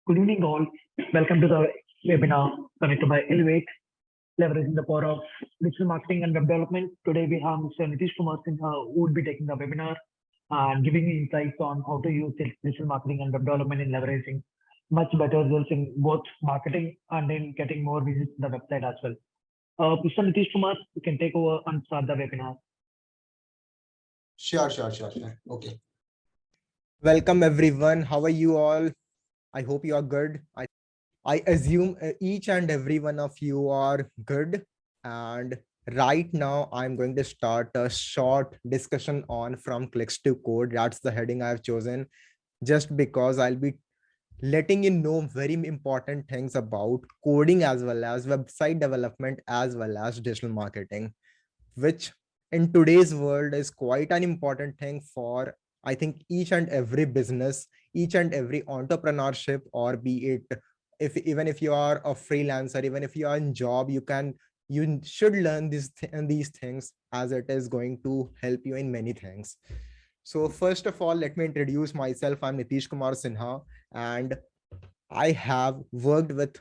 Good evening, all. Welcome to the webinar connected by Elewayte, leveraging the power of digital marketing and web development. Today, we have Mr. Nitish Kumar Sinha, who would be taking the webinar and giving me insights on how to use digital marketing and web development in leveraging much better results in both marketing and in getting more visits to the website as well. Mr. Nitish Kumar, you can take over and start the webinar. Sure. Okay. Welcome everyone. How are you all? I hope you are good. I assume each and every one of you are good. And right now I'm going to start a short discussion on from clicks to code. That's the heading I've chosen just because I'll be letting you know very important things about coding as well as website development as well as digital marketing, which in today's world is quite an important thing for, I think, each and every business, each and every entrepreneurship, or be it even if you are a freelancer, even if you are in job, you should learn these things, as it is going to help you in many things. So first of all, let me introduce myself. I'm Nitish Kumar Sinha, and I have worked with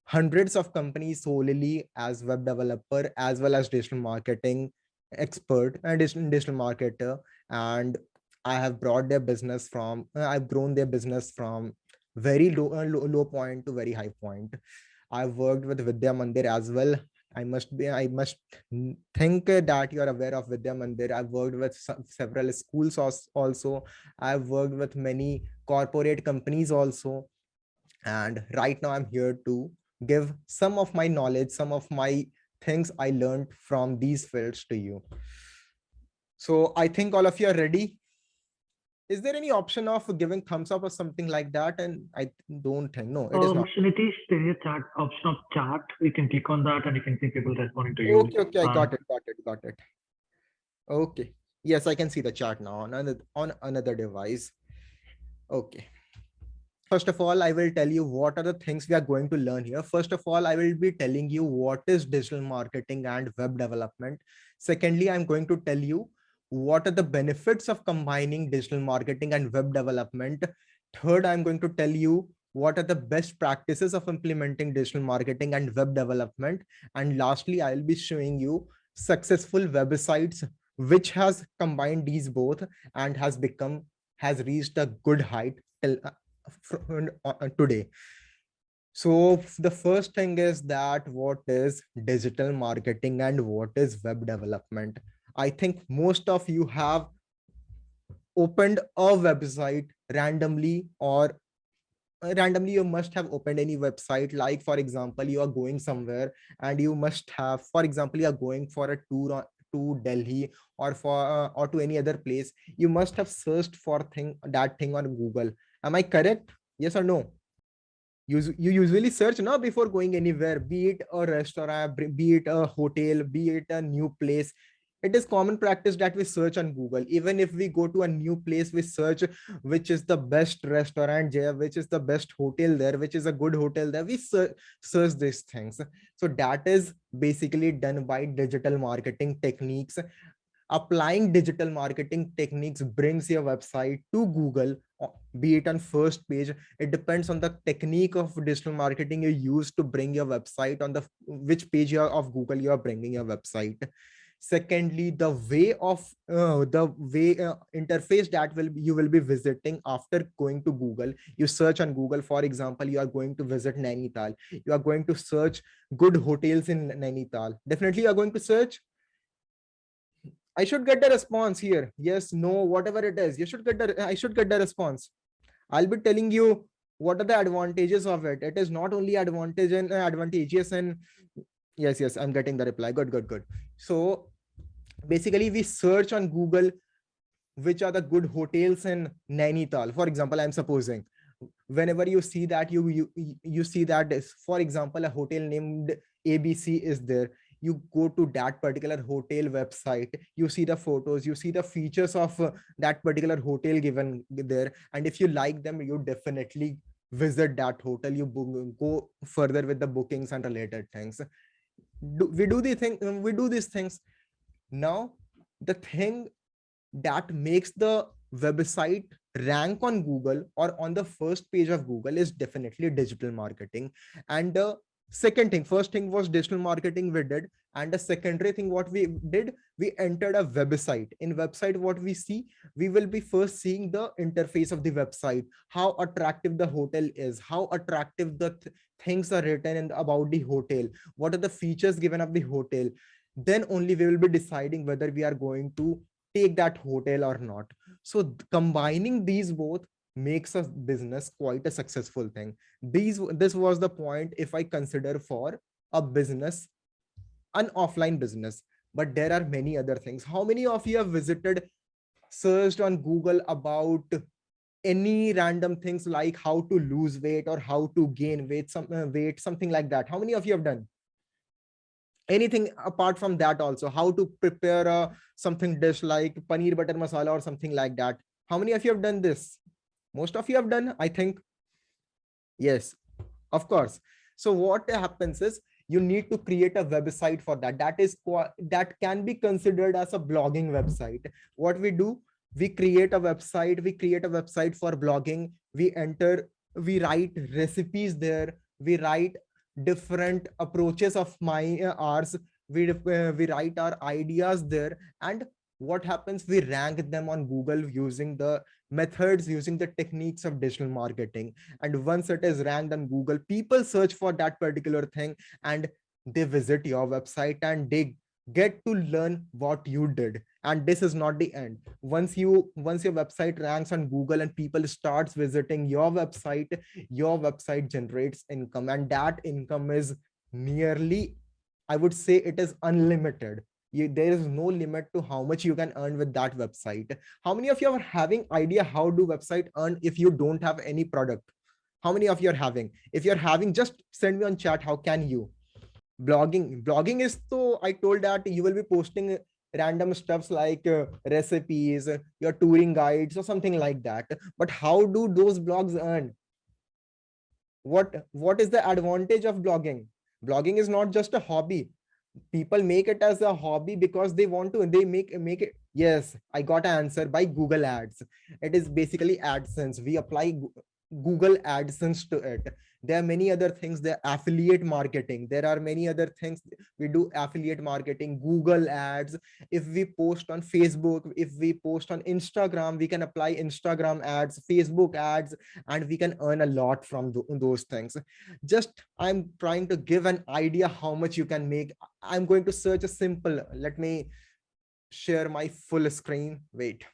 hundreds of companies solely as web developer as well as digital marketing expert and digital marketer. And I have brought their business from I've grown their business from very low point to very high point. I've worked with Vidya Mandir as well. I must think that you are aware of Vidya Mandir. I've worked with several schools also. I've worked with many corporate companies also. And right now I'm here to give some of my knowledge, some of my things I learned from these fields to you. So I think all of you are ready. Is there any option of giving thumbs up or something like that? And I don't think, no, it is not. Mr. Nitish, there is a chat option of chat. You can click on that and you can see people responding to you. Okay, I got it. Okay. Yes, I can see the chat now on another device. Okay. First of all, I will tell you what are the things we are going to learn here. First of all, I will be telling you what is digital marketing and web development. Secondly, I'm going to tell you what are the benefits of combining digital marketing and web development. Third, I'm going to tell you what are the best practices of implementing digital marketing and web development. And lastly, I'll be showing you successful websites which has combined these both and has reached a good height till today. So the first thing is that what is digital marketing and what is web development. I think most of you have opened a website randomly, or randomly you must have opened any website. Like for example, you are going somewhere and you must have, for example, you are going for a tour to Delhi or or to any other place. You must have searched for that thing on Google. Am I correct? Yes or no? You usually search now before going anywhere, be it a restaurant, be it a hotel, be it a new place. It is common practice that we search on Google. Even if we go to a new place, we search which is the best restaurant there, which is the best hotel there, which is a good hotel there. We search these things. So that is basically done by digital marketing techniques. Applying digital marketing techniques brings your website to Google, be it on first page. It depends on the technique of digital marketing you use to bring your website on the which page of Google you are bringing your website. Secondly, the way interface that you will be visiting after going to Google. You search on Google, for example, you are going to visit Nainital. You are going to search good hotels in Nainital. Definitely you are going to search. I should get the response here. Yes, no, whatever it is. I should get the response. I'll be telling you what are the advantages of it. It is not only advantageous and yes, I'm getting the reply. Good. So basically we search on Google which are the good hotels in Nainital. For example, I'm supposing whenever you see that you see that, for example, a hotel named ABC is there. You go to that particular hotel website, you see the photos, you see the features of that particular hotel given there, and if you like them, you definitely visit that hotel. You go further with the bookings and related things. We do these things. Now the thing that makes the website rank on Google or on the first page of Google is definitely digital marketing. And the second thing, first thing was digital marketing we did. And the secondary thing, what we did, we entered a website. In website, what we see, we will be first seeing the interface of the website, how attractive the hotel is, how attractive the things are written about the hotel, what are the features given of the hotel. Then only we will be deciding whether we are going to take that hotel or not. So combining these both makes a business quite a successful thing. This was the point if I consider for a business, an offline business. But there are many other things. How many of you have visited, searched on Google about any random things like how to lose weight or how to gain weight, something like that? How many of you have done anything apart from that? Also, how to prepare a something dish like paneer butter masala or something like that? How many of you have done this? Most of you have done, I think. Yes, of course. So what happens is you need to create a website for that. That can be considered as a blogging website. What we do, we create a website. We create a website for blogging. We write recipes there. We write different approaches of my ours. We write our ideas there. And what happens, we rank them on Google using the methods, using the techniques of digital marketing. And once it is ranked on Google, people search for that particular thing and they visit your website and they get to learn what you did. And this is not the end. Once your website ranks on Google and people starts visiting your website generates income, and that income is nearly, I would say, it is unlimited. There is no limit to how much you can earn with that website. How many of you are having idea how do website earn if you don't have any product? How many of you are having? If you're having, just send me on chat. How can you? Blogging is, so I told that you will be posting random stuffs like recipes, your touring guides or something like that. But how do those blogs earn? What is the advantage of blogging? Blogging is not just a hobby. People make it as a hobby because they want to, they make it. Yes, I got an answer by Google Ads. It is basically AdSense. We apply Google AdSense to it. There are many other things. There are affiliate marketing. There are many other things. We do affiliate marketing, Google Ads. If we post on Facebook, if we post on Instagram, we can apply Instagram ads, Facebook ads, and we can earn a lot from those things. Just I'm trying to give an idea how much you can make. I'm going to search a simple, let me share my full screen. Wait.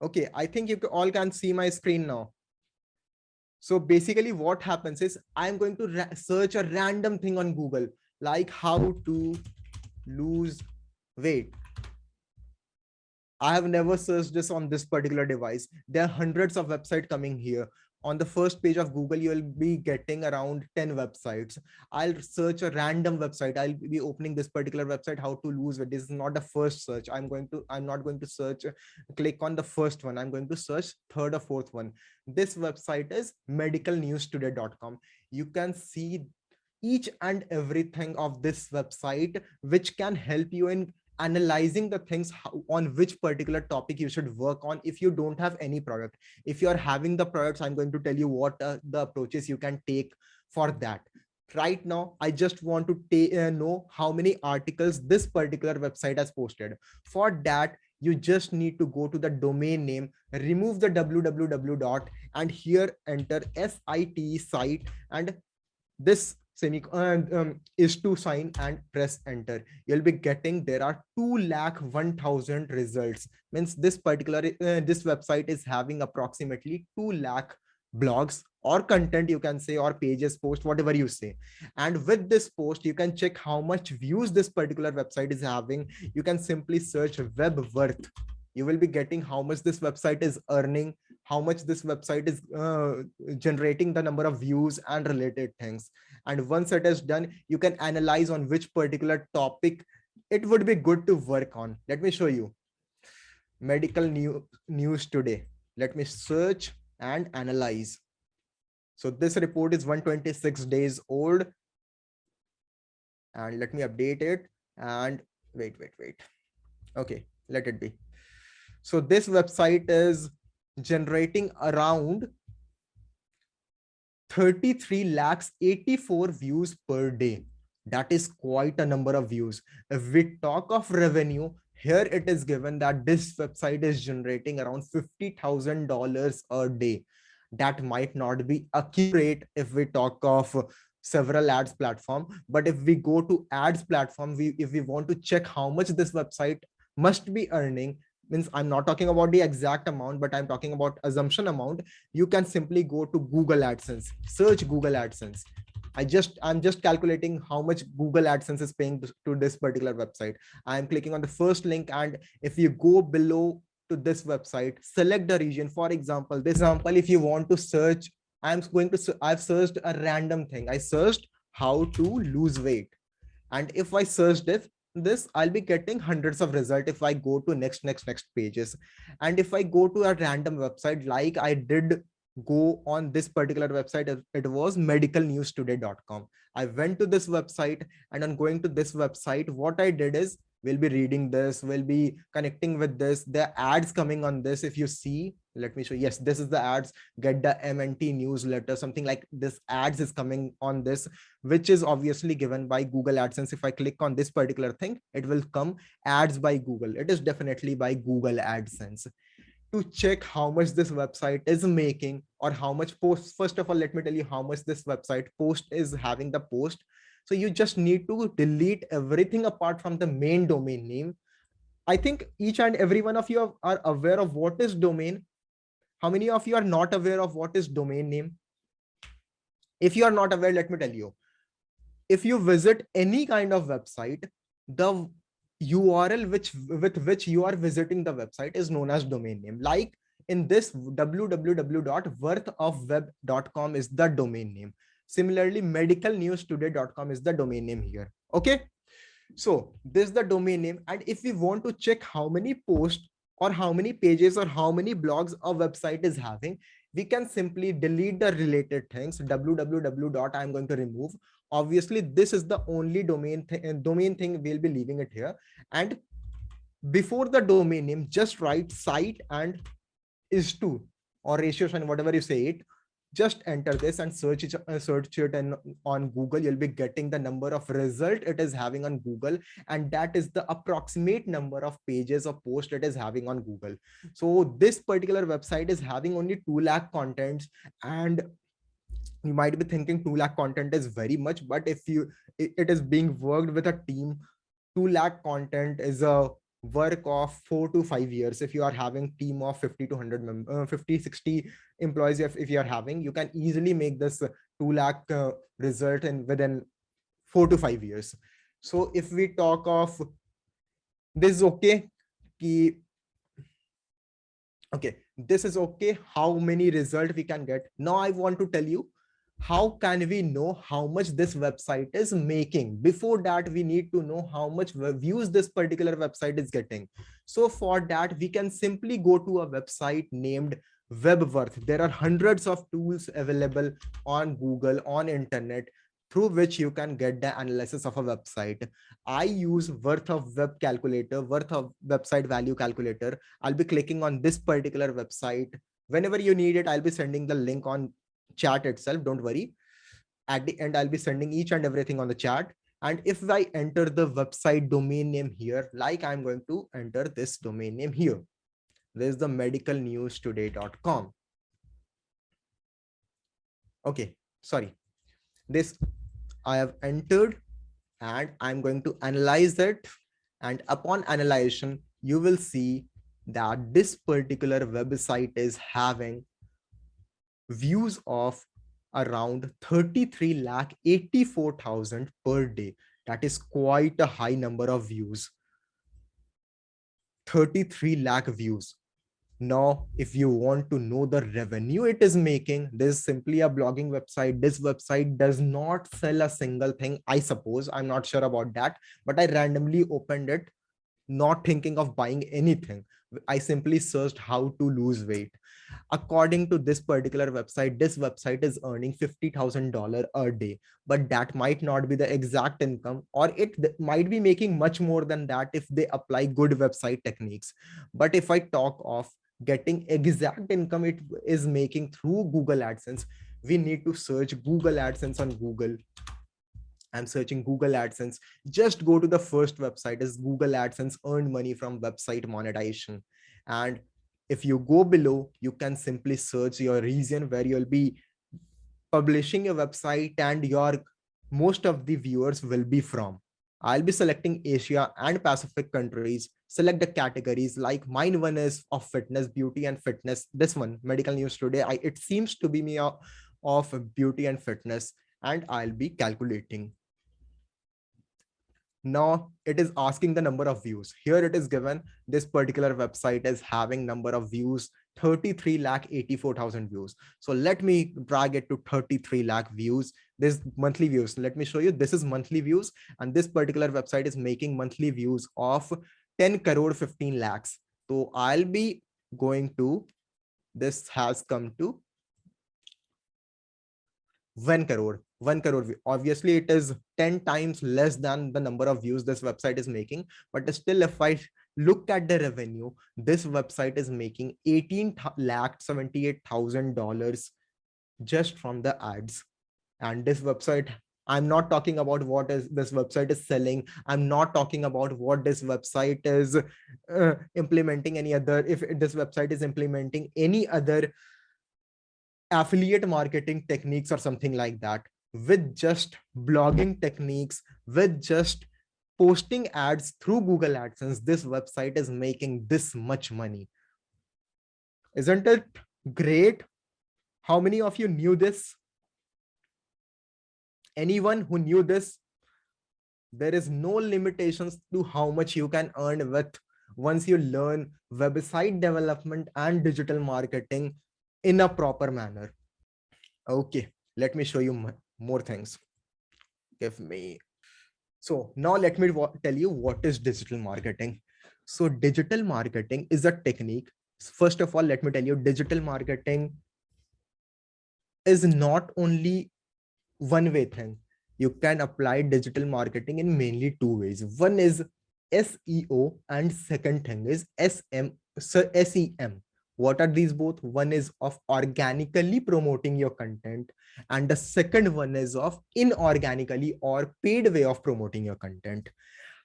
Okay, I think you all can see my screen now. So basically what happens is I'm going to search a random thing on Google, like how to lose weight. I have never searched this on this particular device. There are hundreds of websites coming here. On the first page of Google, you will be getting around 10 websites. I'll search a random website. I'll be opening this particular website, how to lose weight. This is not the first search. I'm not going to search, click on the first one. I'm going to search third or fourth one. This website is medicalnewstoday.com. You can see each and everything of this website, which can help you in analyzing the things on which particular topic you should work on if you don't have any product. If you're having the products, I'm going to tell you what the approaches you can take for that. Right now, I just want to know how many articles this particular website has posted. For that, you just need to go to the domain name, remove the www dot, and here enter site, and this is to sign and press enter. You'll be getting, there are 2,01,000 results. Means this particular this website is having approximately 2 lakh blogs or content, you can say, or pages, post, whatever you say. And with this post, you can check how much views this particular website is having. You can simply search web worth. You will be getting how much this website is earning, how much this website is generating, the number of views and related things. And once it is done, you can analyze on which particular topic it would be good to work on. Let me show you. Medical news today. Let me search and analyze. So this report is 126 days old. And let me update it. And wait. Okay, let it be. So this website is generating around 33 lakhs 84 views per day. That is quite a number of views. If we talk of revenue, here it is given that this website is generating around $50,000 a day. That might not be accurate if we talk of several ads platform, but if we go to ads platform, if we want to check how much this website must be earning, means I'm not talking about the exact amount, but I'm talking about assumption amount. You can simply go to Google AdSense, search Google AdSense. I'm just calculating how much Google AdSense is paying to this particular website. I'm clicking on the first link, and if you go below to this website, select the region. For example, if you want to search, I've searched a random thing. I searched how to lose weight. And if I search this, I'll be getting hundreds of results if I go to next pages. And if I go to a random website, like I did go on this particular website, it was medicalnewstoday.com. I went to this website, and on going to this website, what I did is, we'll be reading this, we'll be connecting with this. There are ads coming on this. If you see, let me show. Yes, this is the ads. Get the MNT newsletter, something like this ads is coming on this, which is obviously given by Google AdSense. If I click on this particular thing, it will come ads by Google. It is definitely by Google AdSense. To check how much this website is making, or how much posts, first of all, let me tell you how much this website post is having the post. So you just need to delete everything apart from the main domain name. I think each and every one of you are aware of what is domain. How many of you are not aware of what is domain name? If you are not aware, let me tell you. If you visit any kind of website, the URL with which you are visiting the website is known as domain name. Like in this, www.worthofweb.com is the domain name. Similarly, medicalnewstoday.com is the domain name here. Okay. So this is the domain name. And if we want to check how many posts or how many pages or how many blogs a website is having, we can simply delete the related things. www. I'm going to remove. Obviously, this is the only domain thing we'll be leaving it here. And before the domain name, just write site and is to, or ratios and whatever you say it. Just enter this and search it and on Google. You'll be getting the number of result it is having on Google, and that is the approximate number of pages or posts it is having on Google. So this particular website is having only 2 lakh contents, and you might be thinking 2 lakh content is very much, but if it is being worked with a team, 2 lakh content is a work of 4 to 5 years. If you are having team of 50 to 100 50 60 employees, if you are having, you can easily make this 2 lakh result in within 4 to 5 years. So if we talk of this is okay, this is okay, how many result we can get. Now I want to tell you, how can we know how much this website is making? Before that, we need to know how much views this particular website is getting. So for that, we can simply go to a website named WebWorth. There are hundreds of tools available on Google, on internet, through which you can get the analysis of a website. I use worth of web calculator, worth of website value calculator. I'll be clicking on this particular website. Whenever you need it, I'll be sending the link on chat itself. Don't worry. At the end, I'll be sending each and everything on the chat. And if I enter the website domain name here, like I'm going to enter this domain name here, there's the medicalnewstoday.com. Okay, sorry. This I have entered, and I'm going to analyze it. And upon analyzation, you will see that this particular website is having views of around 33 lakh 84,000 per day. That is quite a high number of views. 33 lakh views. Now, if you want to know the revenue it is making, this is simply a blogging website. This website does not sell a single thing. I suppose, I'm not sure about that, but I randomly opened it, not thinking of buying anything. I simply searched how to lose weight. According to this particular website, this website is earning $50,000 a day, but that might not be the exact income, or it might be making much more than that if they apply good website techniques. But if I talk of getting exact income it is making through Google AdSense, we need to search Google AdSense on Google. I'm searching Google AdSense. Just go to the first website is Google AdSense earned money from website monetization. And if you go below, you can simply search your region where you'll be publishing a website and your most of the viewers will be from. I'll be selecting Asia and Pacific countries. Select the categories like mine one is of fitness, beauty and fitness. This one, medical news today, it seems to be me of beauty and fitness, and I'll be calculating. Now it is asking the number of views. Here it is given this particular website is having number of views 33,84,000 views. So let me drag it to 33 lakh views. This monthly views. Let me show you. This is monthly views, and this particular website is making monthly views of 10 crore 15 lakhs. So I'll be going to, this has come to 1 crore. 1 crore. Obviously, it is 10 times less than the number of views this website is making. But still, if I look at the revenue, this website is making $18,78,000 just from the ads. And this website, I'm not talking about what is this website is selling. I'm not talking about what this website is implementing any other, if this website is implementing any other affiliate marketing techniques or something like that. With just blogging techniques, with just posting ads through Google AdSense, this website is making this much money. Isn't it great? How many of you knew this? Anyone who knew this? There is no limitations to how much you can earn with once you learn website development and digital marketing in a proper manner. Okay, let me show you more things. Give me. So now let me tell you what is digital marketing. So digital marketing is a technique. First of all, let me tell you, digital marketing is not only one way thing. You can apply digital marketing in mainly two ways. One is SEO and second thing is SEM. What are these both? One is of organically promoting your content, and the second one is of inorganically or paid way of promoting your content.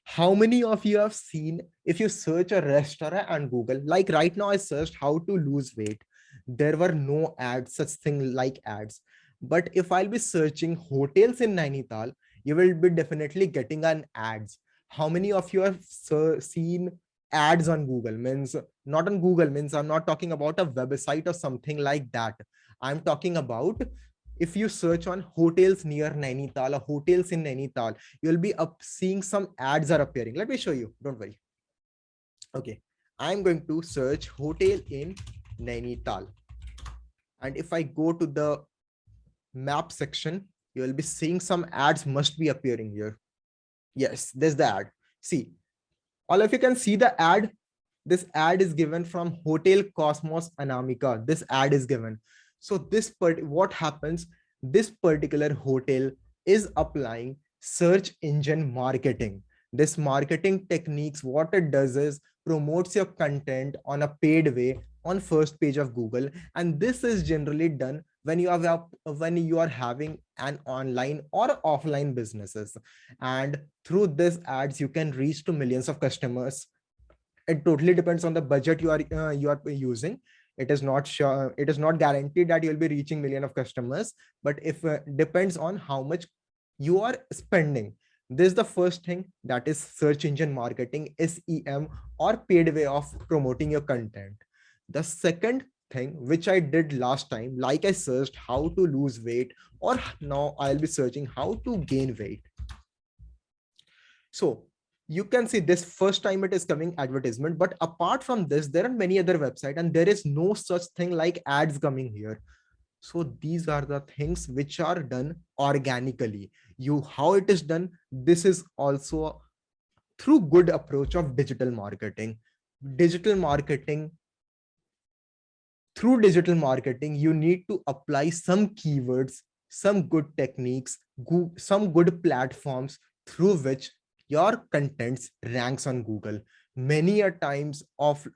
How many of you have seen, if you search a restaurant on Google, like right now I searched how to lose weight, there were no ads, such thing like ads. But if I'll be searching hotels in Nainital, you will be definitely getting an ads. How many of you have seen ads on Google? Means not on Google, means I'm not talking about a website or something like that. I'm talking about if you search on hotels near Nainital or hotels in Nainital, you'll be up seeing some ads are appearing. Let me show you. Don't worry. Okay. I'm going to search hotel in Nainital. And if I go to the map section, you will be seeing some ads must be appearing here. Yes, there's the ad. See, all of you can see the ad. This ad is given from Hotel Cosmos Anamika. This ad is given. So this what happens, this particular hotel is applying search engine marketing. This marketing techniques, what it does is promotes your content on a paid way on first page of Google. And this is generally done when you are having an online or offline businesses. And through this ads, you can reach to millions of customers. It totally depends on the budget you are using. It is not sure, it is not guaranteed that you'll be reaching million of customers, but if depends on how much you are spending. This is the first thing, that is search engine marketing, SEM, or paid way of promoting your content. The second thing which I did last time, like I searched how to lose weight, or now I'll be searching how to gain weight. So you can see this first time it is coming advertisement, but apart from this, there are many other websites and there is no such thing like ads coming here. So these are the things which are done organically. How it is done, this is also through good approach of digital marketing. Digital marketing, through digital marketing, you need to apply some keywords, some good techniques, some good platforms through which your contents ranks on Google. Many a times of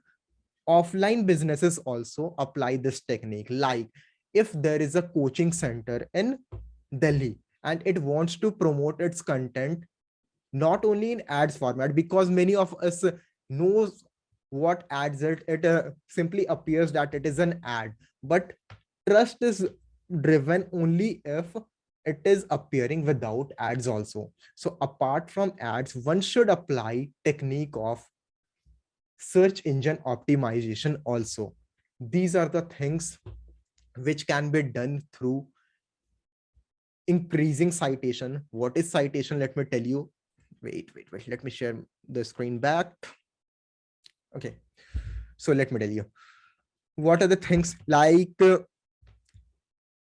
Offline businesses also apply this technique. Like if there is a coaching center in Delhi and it wants to promote its content not only in ads format, because many of us knows what ads it simply appears that it is an ad, but trust is driven only if it is appearing without ads also. So apart from ads, one should apply technique of search engine optimization also. These are the things which can be done through increasing citation. What is citation? Let me tell you. Wait. Let me share the screen back. Okay. So let me tell you. What are the things like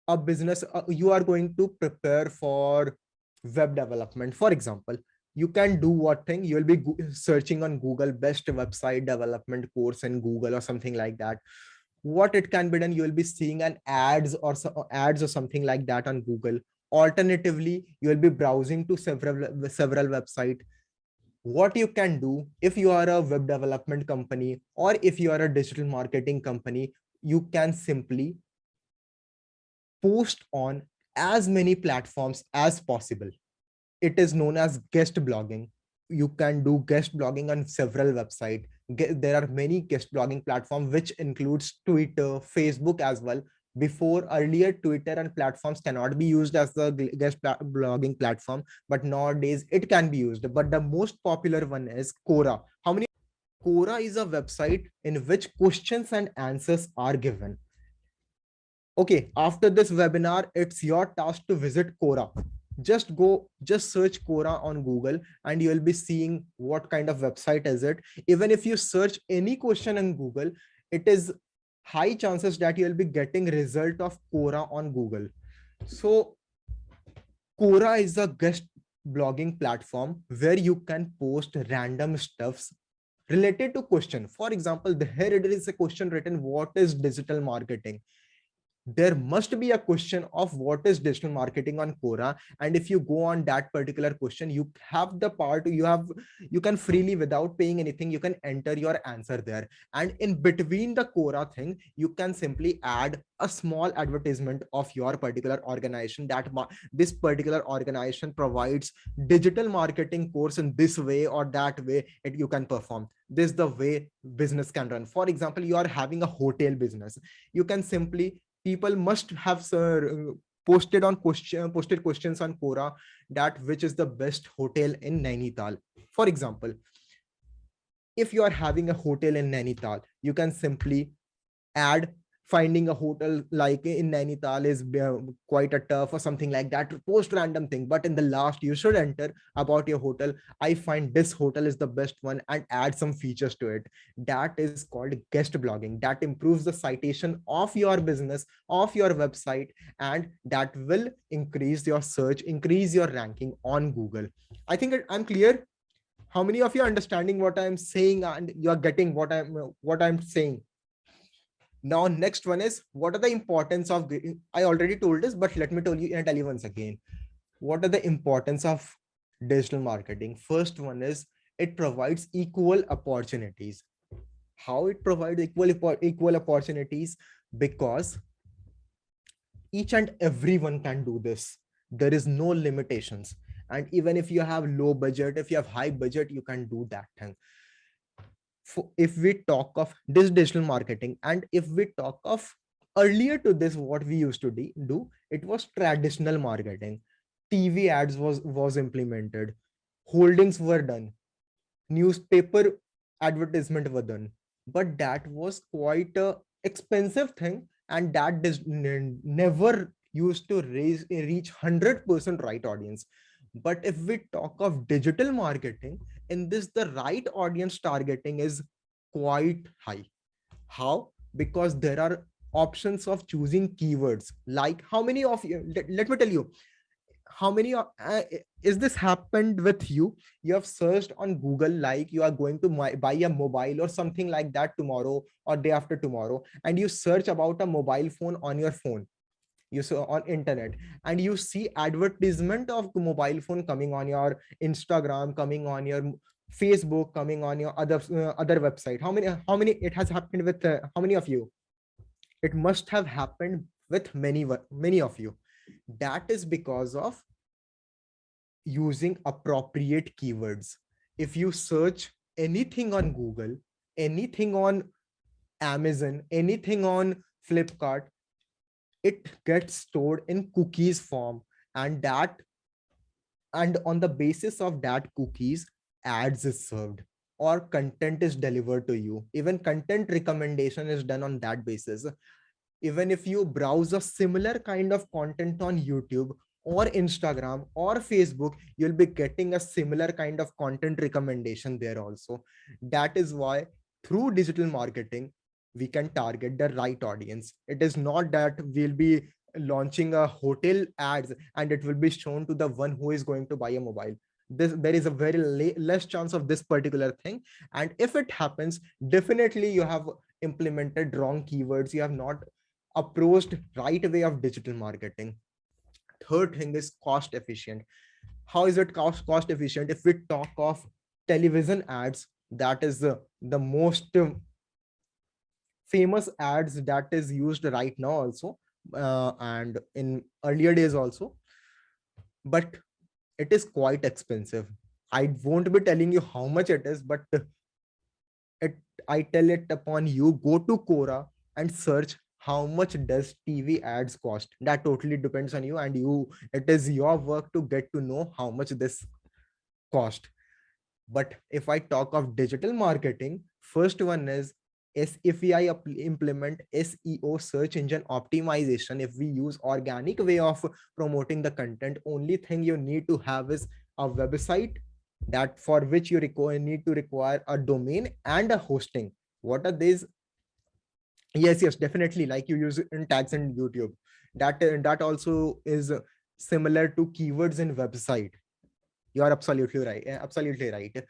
a business you are going to prepare for web development? For example, you can do what thing? You will be searching on Google best website development course in Google or something like that. What it can be done, you will be seeing an ads or ads or something like that on Google. Alternatively, you will be browsing to several websites. What you can do, if you are a web development company or if you are a digital marketing company, you can simply post on as many platforms as possible. It is known as guest blogging. You can do guest blogging on several websites. There are many guest blogging platforms, which includes Twitter, Facebook as well. Before, earlier, Twitter and platforms cannot be used as the guest blogging platform, but nowadays it can be used. But the most popular one is Quora. How many? Quora is a website in which questions and answers are given. Okay, after this webinar, it's your task to visit Quora. Just search Quora on Google and you'll be seeing what kind of website is it. Even if you search any question in Google, it is high chances that you'll be getting result of Quora on Google. So Quora is a guest blogging platform where you can post random stuffs related to question. For example, here it is a question written, what is digital marketing? There must be a question of what is digital marketing on Quora. And if you go on that particular question, you have the part, you can freely, without paying anything, you can enter your answer there. And in between the Quora thing, you can simply add a small advertisement of your particular organization, that this particular organization provides digital marketing course in this way or that way, you can perform. This is the way business can run. For example, you are having a hotel business. You can simply, people must have posted questions on Quora, that which is the best hotel in Nainital. For example, if you are having a hotel in Nainital, you can simply add finding a hotel like in Nainital is quite a tough or something like that. Post random thing, but in the last you should enter about your hotel. I find this hotel is the best one, and add some features to it. That is called guest blogging. That improves the citation of your business, of your website, and that will increase your search, increase your ranking on Google. I think I'm clear. How many of you are understanding what I'm saying and you are getting what I'm saying? Now, next one is, what are the importance of, I already told this, but let me tell you once again. What are the importance of digital marketing? First one is, it provides equal opportunities. How it provides equal opportunities? Because each and everyone can do this. There is no limitations. And even if you have low budget, if you have high budget, you can do that thing. If we talk of this digital marketing, and if we talk of earlier to this, what we used to do, it was traditional marketing. TV ads was implemented, holdings were done, newspaper advertisement were done, but that was quite a expensive thing, and that never used to reach 100% right audience. But if we talk of digital marketing, in this, the right audience targeting is quite high. How? Because there are options of choosing keywords. Like, how many of you, let me tell you, how many is this happened with you? You have searched on Google, like you are going to buy a mobile or something like that tomorrow or day after tomorrow, and you search about a mobile phone on your phone, you saw on internet, and you see advertisement of mobile phone coming on your Instagram, coming on your Facebook coming on your other website. How many it has happened with how many of you? It must have happened with many of you. That is because of using appropriate keywords. If you search anything on Google, anything on Amazon, anything on Flipkart, it gets stored in cookies form, and on the basis of that cookies, ads is served or content is delivered to you. Even content recommendation is done on that basis. Even if you browse a similar kind of content on YouTube or Instagram or Facebook, you'll be getting a similar kind of content recommendation there also. That is why through digital marketing, we can target the right audience. It is not that we'll be launching a hotel ads and it will be shown to the one who is going to buy a mobile. There is a very less chance of this particular thing. And if it happens, definitely you have implemented wrong keywords. You have not approached right way of digital marketing. Third thing is cost efficient. How is it cost efficient? If we talk of television ads, that is the most famous ads that is used right now also, and in earlier days also, but it is quite expensive. I won't be telling you how much it is, but it I tell it upon you, go to Quora and search how much does TV ads cost. That totally depends on you, and it is your work to get to know how much this cost. But if I talk of digital marketing, first one is if we implement SEO, search engine optimization. If we use organic way of promoting the content, only thing you need to have is a website, that for which you need to require a domain and a hosting. What are these? Yes, definitely, like you use in tags in YouTube. That also is similar to keywords in website. You are absolutely right. Absolutely right.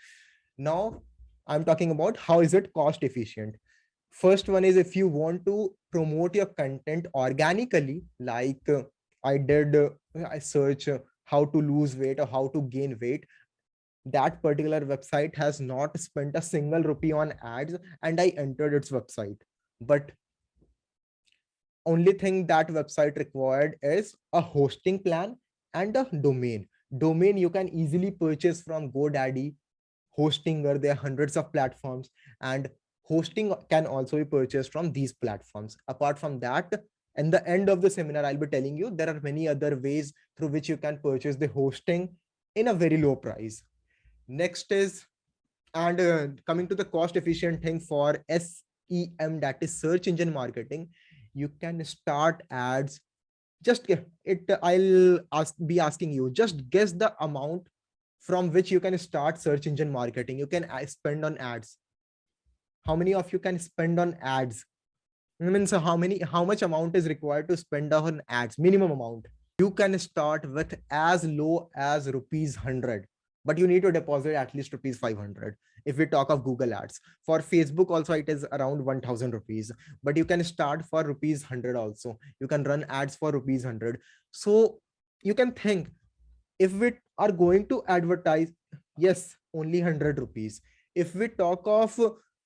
Now I'm talking about how is it cost efficient. First one is, if you want to promote your content organically, like I search how to lose weight or how to gain weight. That particular website has not spent a single rupee on ads, and I entered its website. But only thing that website required is a hosting plan and a domain you can easily purchase from GoDaddy, Hostinger. There are hundreds of platforms, and hosting can also be purchased from these platforms. Apart from that, in the end of the seminar, I'll be telling you there are many other ways through which you can purchase the hosting in a very low price. Next is, and coming to the cost efficient thing for SEM, that is search engine marketing, you can start ads. Just be asking you, just guess the amount from which you can start search engine marketing. You can spend on ads. How many of you can spend on ads? Means how much amount is required to spend on ads? Minimum amount. You can start with as low as rupees 100, but you need to deposit at least rupees 500. If we talk of Google ads, for Facebook also it is around 1000 rupees, but you can start for rupees 100 also. You can run ads for rupees 100. So you can think, if we are going to advertise, yes, only 100 rupees. If we talk of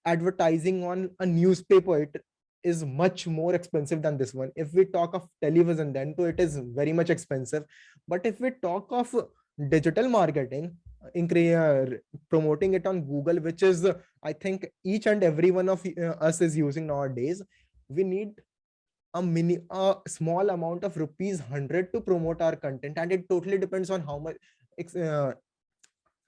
advertising on a newspaper, it is much more expensive than this one. If we talk of television, then too it is very much expensive. But if we talk of digital marketing, promoting it on Google, which is I think each and every one of us is using nowadays, we need a small amount of rupees 100 to promote our content, and it totally depends on how much.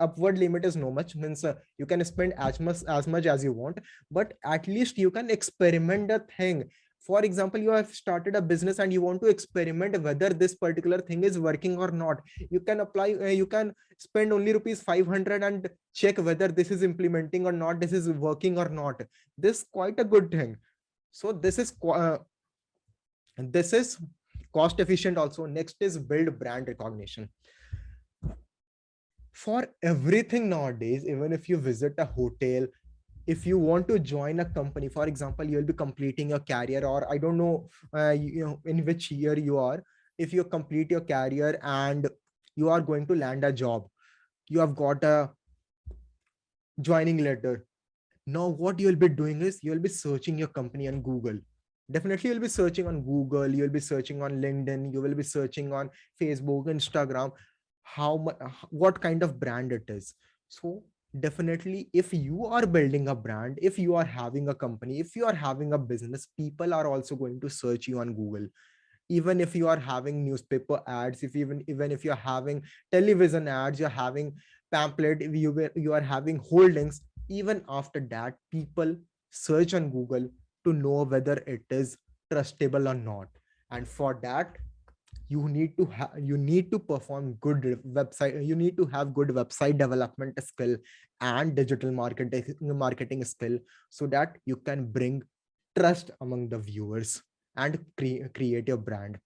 Upward limit is no much, means you can spend as much as you want, but at least you can experiment the thing. For example, you have started a business and you want to experiment whether this particular thing is working or not. You can apply, you can spend only rupees 500 and check whether this is implementing or not, this is working or not. This is quite a good thing. So this is cost efficient also. Next is build brand recognition. For everything nowadays, even if you visit a hotel, if you want to join a company, for example, you'll be completing your career, or I don't know, in which year you are. If you complete your career and you are going to land a job, you have got a joining letter. Now what you'll be doing is you'll be searching your company on Google. Definitely you'll be searching on Google, you'll be searching on LinkedIn, you will be searching on Facebook, Instagram, how much, what kind of brand it is. So definitely if you are building a brand, if you are having a company, if you are having a business, people are also going to search you on Google. Even if you are having newspaper ads, if even if you're having television ads, you're having pamphlet, if you are having holdings, even after that people search on Google to know whether it is trustable or not. And for that you need to perform good website, you need to have good website development skill and digital marketing skill, so that you can bring trust among the viewers and create your brand.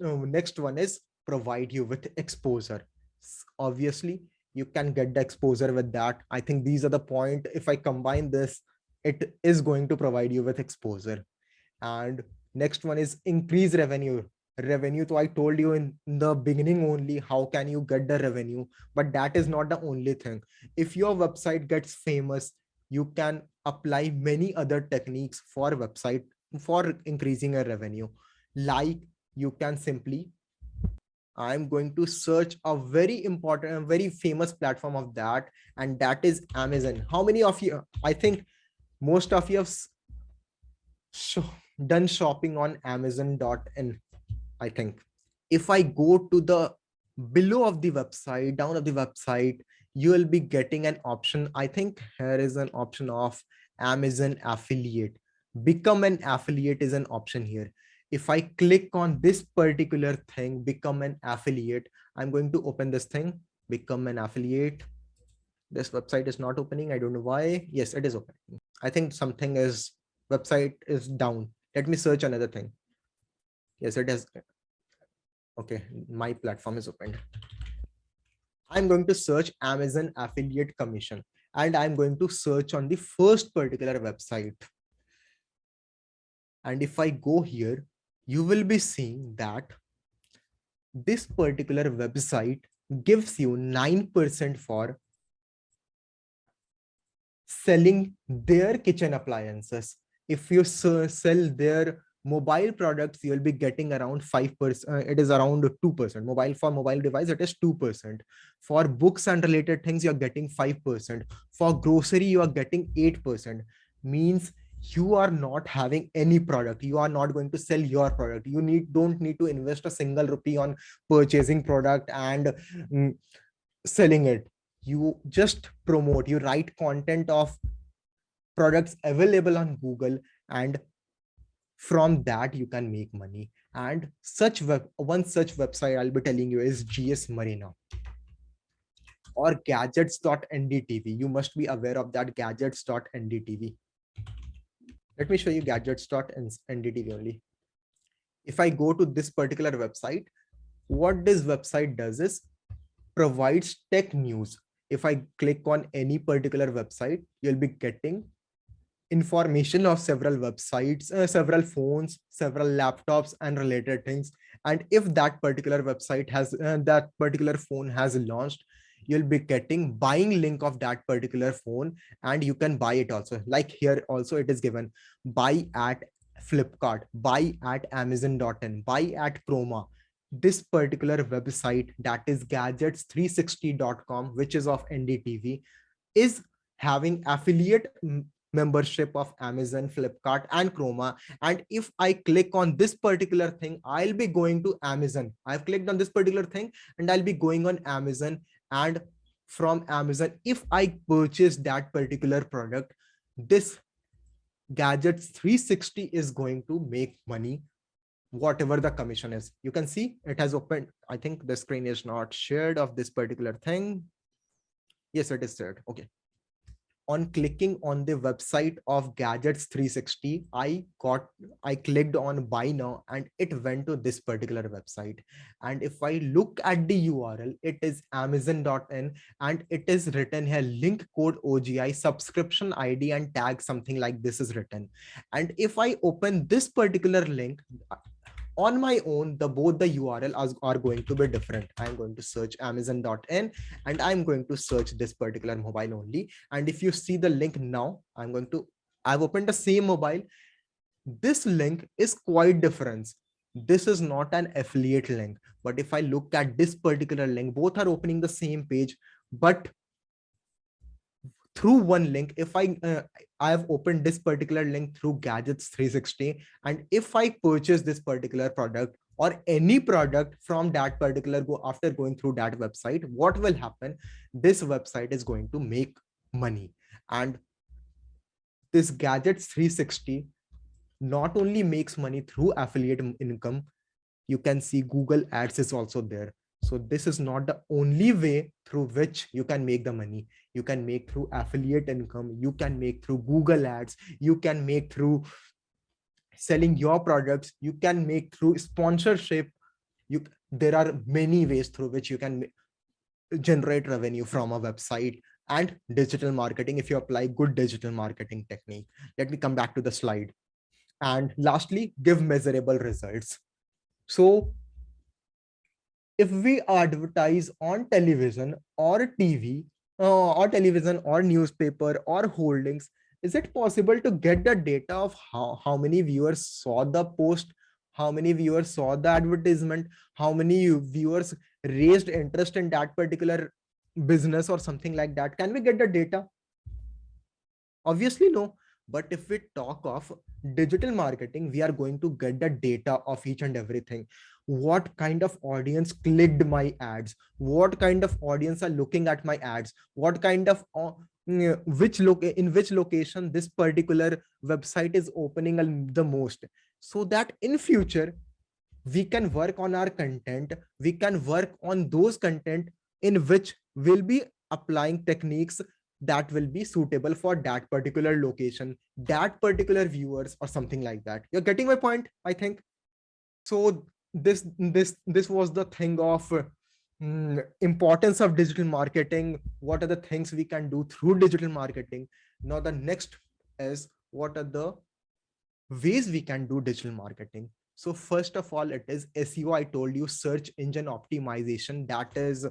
Next one is provide you with exposure. Obviously you can get the exposure with that. I think these are the point. If I combine this, it is going to provide you with exposure. And next one is increase revenue. So I told you in the beginning only how can you get the revenue, but that is not the only thing. If your website gets famous, you can apply many other techniques for website for increasing a revenue. Like you can simply, I'm going to search a very important, a very famous platform of that, and that is Amazon. How many of you, I think most of you have done shopping on Amazon.in, I think. If I go to the below of the website, down of the website, you will be getting an option. I think here is an option of Amazon affiliate. Become an affiliate is an option here. If I click on this particular thing, become an affiliate, I'm going to open this thing, become an affiliate. This website is not opening. I don't know why. Yes, it is opening. I think something is, website is down. Let me search another thing. Yes, it is. Okay, my platform is opened. I'm going to search Amazon affiliate commission, and I'm going to search on the first particular website. And if I go here, you will be seeing that this particular website gives you 9% for selling their kitchen appliances. If you sell their mobile products, you'll be getting around 5%. It is around 2%. Mobile device, it is 2%. For books and related things, you're getting 5%. For grocery, you are getting 8%. Means you are not having any product. You are not going to sell your product. You don't need to invest a single rupee on purchasing product and selling it. You just promote, you write content of products available on Google, and from that you can make money. And one such website I'll be telling you is GS Marina or gadgets.ndtv. You must be aware of that, gadgets.ndtv. Let me show you gadgets.ndtv only. If I go to this particular website, what this website does is provides tech news. If I click on any particular website, you'll be getting information of several websites, several phones, several laptops and related things. And if that particular website has, that particular phone has launched, you'll be getting buying link of that particular phone, and you can buy it also. Like here also it is given, buy at Flipkart, buy at Amazon.in, buy at Chroma. This particular website, that is gadgets360.com, which is of NDTV, is having affiliate membership of Amazon, Flipkart and Chroma. And if I click on this particular thing, I'll be going to Amazon. I've clicked on this particular thing and I'll be going on Amazon, and from Amazon, if I purchase that particular product, this Gadgets 360 is going to make money, whatever the commission is. You can see it has opened. I think the screen is not shared of this particular thing. Yes, it is shared. Okay. On clicking on the website of Gadgets 360, I clicked on buy now and it went to this particular website. And if I look at the URL, it is Amazon.in, and it is written here link code OGI subscription ID and tag, something like this is written. And if I open this particular link, on my own, both the URL are going to be different. I'm going to search amazon.in and I'm going to search this particular mobile only. And if you see the link now, I've opened the same mobile. This link is quite different. This is not an affiliate link. But if I look at this particular link, both are opening the same page, but through one link. If I have opened this particular link through Gadgets 360, and if I purchase this particular product or any product from that particular after going through that website, what will happen? This website is going to make money. And this Gadgets 360 not only makes money through affiliate income, you can see Google Ads is also there. So this is not the only way through which you can make the money. You can make through affiliate income. You can make through Google Ads. You can make through selling your products. You can make through sponsorship. There are many ways through which you can generate revenue from a website and digital marketing if you apply good digital marketing technique. Let me come back to the slide. And lastly, give measurable results. So if we advertise on television or TV or newspaper or holdings, is it possible to get the data of how many viewers saw the post, how many viewers saw the advertisement, how many viewers raised interest in that particular business or something like that? Can we get the data? Obviously, no. But if we talk of digital marketing, we are going to get the data of each and everything. What kind of audience clicked my ads? What kind of audience are looking at my ads? What kind of in which location this particular website is opening the most, so that in future we can work on our content. We can work on those content in which we'll be applying techniques that will be suitable for that particular location, that particular viewers or something like that. You're getting my point, I think. So this was the thing of importance of digital marketing. What are the things we can do through digital marketing? Now the next is, what are the ways we can do digital marketing? So first of all, it is SEO. I told you, search engine optimization. That is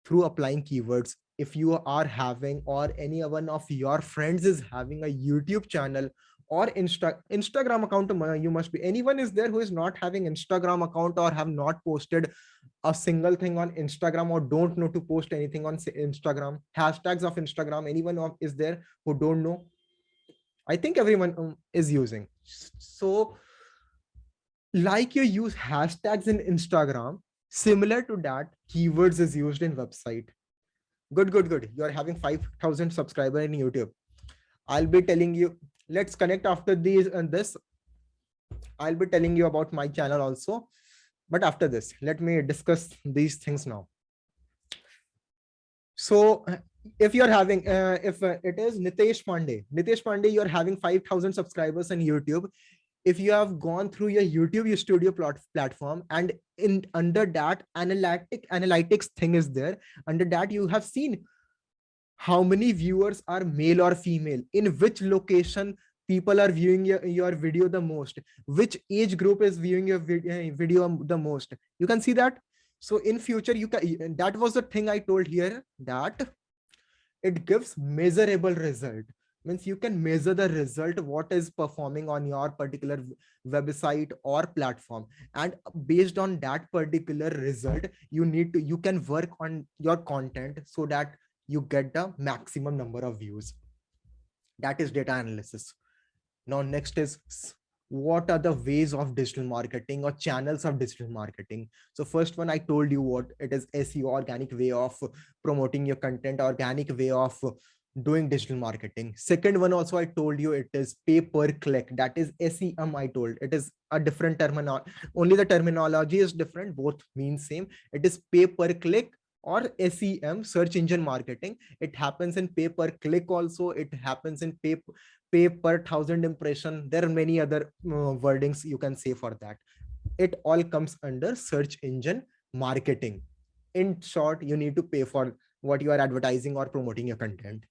through applying keywords. If you are having, or any one of your friends is having a YouTube channel or Instagram account, you must be, anyone is there who is not having Instagram account or have not posted a single thing on Instagram or don't know to post anything on Instagram, hashtags of Instagram, anyone is there who don't know? I think everyone is using. So like you use hashtags in Instagram, similar to that, keywords is used in website. Good. You are having 5,000 subscribers in YouTube. I'll be telling you, let's connect after these and this. I'll be telling you about my channel also. But after this, let me discuss these things now. So if you're having, if it is Nitesh Pandey, you're having 5,000 subscribers on YouTube. If you have gone through your YouTube Studio platform, and under that analytics thing is there, under that you have seen how many viewers are male or female, in which location people are viewing your video the most, which age group is viewing your video the most. You can see that. So in future, you can, that was the thing I told here, that it gives measurable result. Means you can measure the result, what is performing on your particular website or platform, and based on that particular result, you can work on your content so that you get the maximum number of views. That is data analysis. Now next is, what are the ways of digital marketing or channels of digital marketing? So first one, I told you what it is: SEO, organic way of promoting your content, organic way of doing digital marketing. Second one also I told you, it is pay per click. That is SEM. I told it is a different terminology, only the terminology is different, both mean same. It is pay per click or SEM, search engine marketing. It happens in pay per click also. It happens in pay per 1,000 impression. There are many other wordings you can say for that. It all comes under search engine marketing. In short, you need to pay for what you are advertising or promoting your content.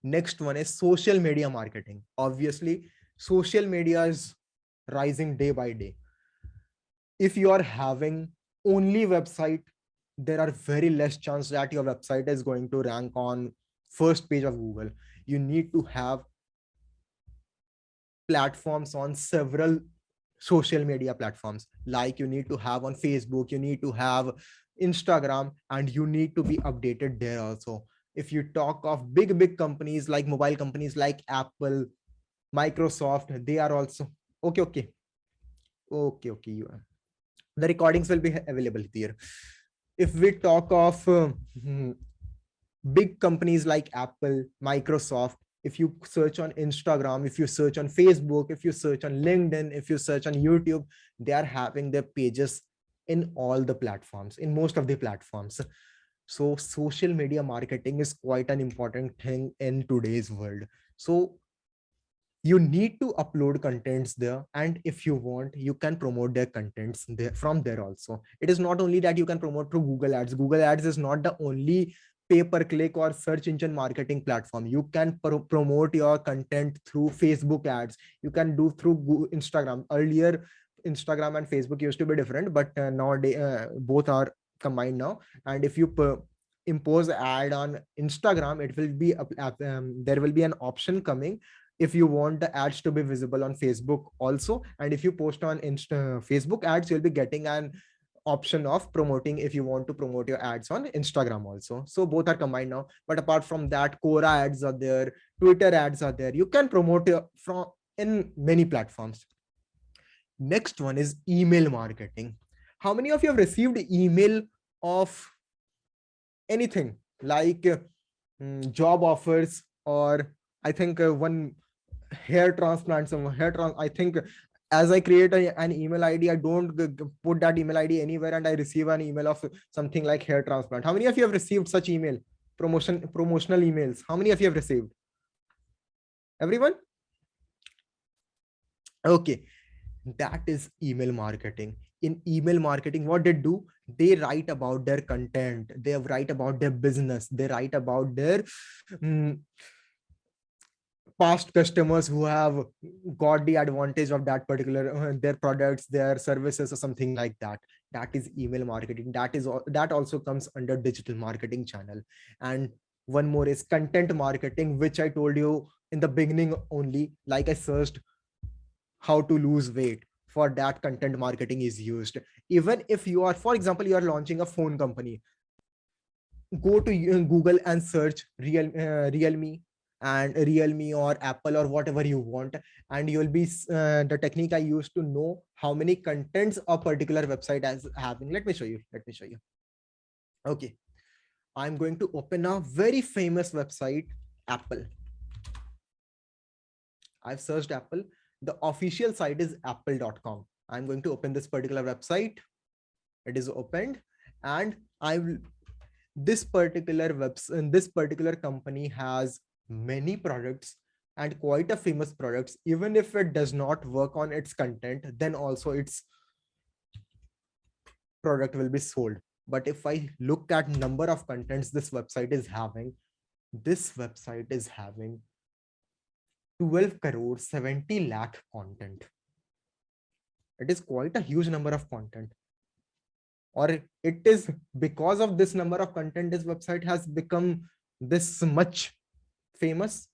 Next one is social media marketing. Obviously, social media is rising day by day. If you are having only website, there are very less chance that your website is going to rank on first page of Google. You need to have platforms on several social media platforms. Like you need to have on Facebook, you need to have Instagram, and you need to be updated there also. If you talk of big companies like mobile companies like Apple, Microsoft, they are also okay. The recordings will be available here. If we talk of big companies like Apple, Microsoft, if you search on Instagram, if you search on Facebook, if you search on LinkedIn, if you search on YouTube, they are having their pages in all the platforms, in most of the platforms. So social media marketing is quite an important thing in today's world. So you need to upload contents there, and if you want, you can promote their contents there from there also. It is not only that you can promote through Google Ads. Google Ads is not the only pay per click or search engine marketing platform. You can promote your content through Facebook ads. You can do through Instagram. Earlier Instagram and Facebook used to be different, but nowadays both are combined now. And if you impose ad on Instagram, it will be there will be an option coming if you want the ads to be visible on Facebook also. And if you post on Facebook ads, you'll be getting an option of promoting if you want to promote your ads on Instagram also. So both are combined now. But apart from that, Quora ads are there, Twitter ads are there. You can promote from in many platforms. Next one is email marketing. How many of you have received email of anything like job offers, or I think one hair transplant, I think as I create an email ID, I don't put that email ID anywhere, and I receive an email of something like hair transplant. How many of you have received such email, promotional emails? How many of you have received? Everyone? Okay, that is email marketing. In email marketing, what they do, they write about their content, they write about their business, they write about their past customers who have got the advantage of that particular their products, their services, or something like that. That is email marketing. That also comes under digital marketing channel. And one more is content marketing, which I told you in the beginning only. Like I searched how to lose weight, for that content marketing is used. Even if you are, for example, you are launching a phone company, go to Google and search Realme and Realme or Apple or whatever you want, and you'll be the technique I used to know how many contents a particular website is having. Let me show you. Okay, I'm going to open a very famous website, Apple. I've searched Apple. The official site is apple.com. I'm going to open this particular website. It is opened, and this particular company has many products and quite a famous products. Even if it does not work on its content, then also its product will be sold. But if I look at number of contents this website is having 12 crore 70 lakh content. It is quite a huge number of content. Or it is because of this number of content this website has become this much famous.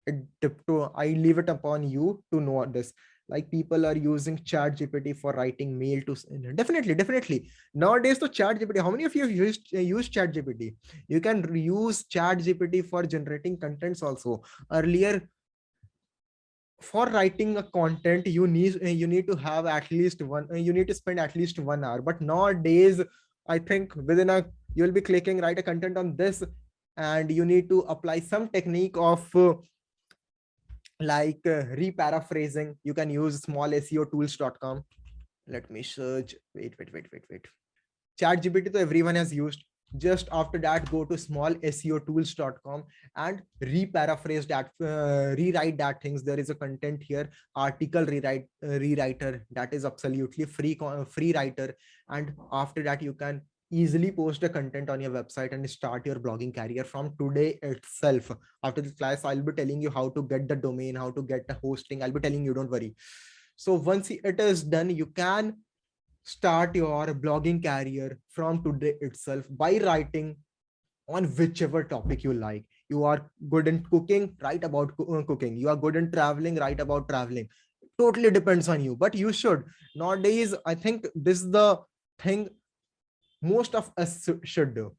I leave it upon you to know this. Like people are using ChatGPT for writing mail to definitely nowadays. So ChatGPT, how many of you have used ChatGPT? You can use ChatGPT for generating contents also. Earlier, for writing a content, you need to have at least you need to spend at least 1 hour. But nowadays, I think within you'll be clicking write a content on this, and you need to apply some technique of reparaphrasing. You can use smallseotools.com. Let me search. Wait. ChatGPT, everyone has used. Just after that, go to smallseotools.com and reparaphrase that, rewrite that things. There is a content here, article rewriter, that is absolutely free writer. And after that, you can easily post a content on your website and start your blogging career from today itself. After this class, I'll be telling you how to get the domain, how to get the hosting. I'll be telling you, don't worry. So once it is done, you can start your blogging career from today itself by writing on whichever topic you like. You are good in cooking, write about cooking. You are good in traveling, write about traveling. Totally depends on you, but you should. Nowadays, I think this is the thing most of us should do.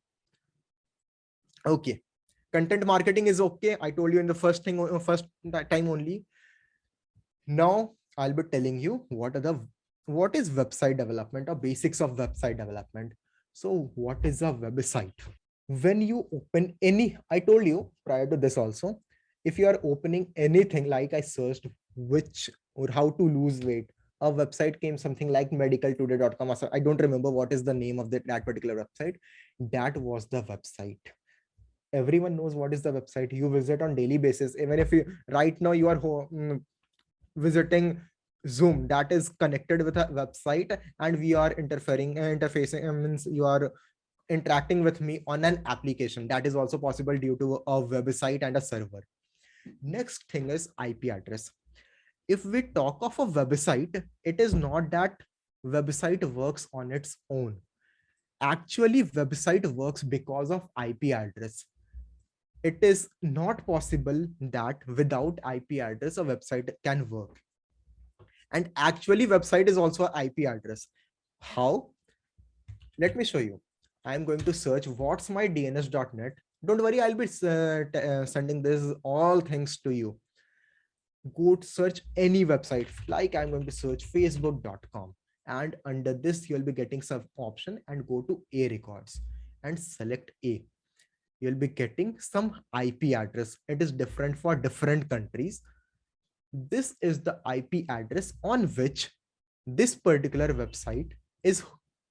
Okay. Content marketing is okay. I told you in the first time only. Now I'll be telling you what is website development or basics of website development. So what is a website? When you open any, I told you prior to this also, if you are opening anything, like I searched which or how to lose weight, a website came something like medicaltoday.com. I don't remember what is the name of that particular website. That was the website. Everyone knows what is the website. You visit on daily basis. Even if you right now you are visiting Zoom, that is connected with a website, and we are interfacing, means you are interacting with me on an application. That is also possible due to a website and a server. Next thing is IP address. If we talk of a website, it is not that website works on its own. Actually, website works because of IP address. It is not possible that without IP address, a website can work. And actually, website is also an IP address. How? Let me show you. I'm going to search what's my DNS.net. Don't worry, I'll be sending this all things to you. Go to search any website, like I'm going to search facebook.com, and under this you'll be getting some option, and go to A records and select A. You'll be getting some IP address. It is different for different countries. This is the IP address on which this particular website is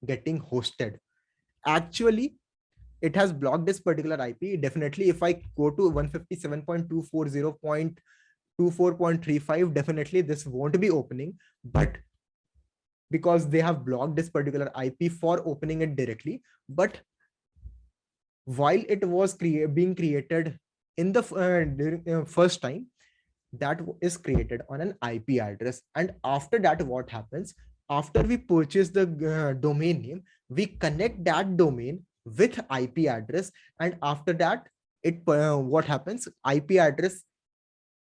getting hosted. Actually, it has blocked this particular IP. Definitely, if I go to 157.240.24.35, definitely this won't be opening. But because they have blocked this particular IP for opening it directly, but while it was being created in the first time, that is created on an IP address. And after that, what happens? After we purchase the domain name, we connect that domain with IP address, and after that, what happens? IP address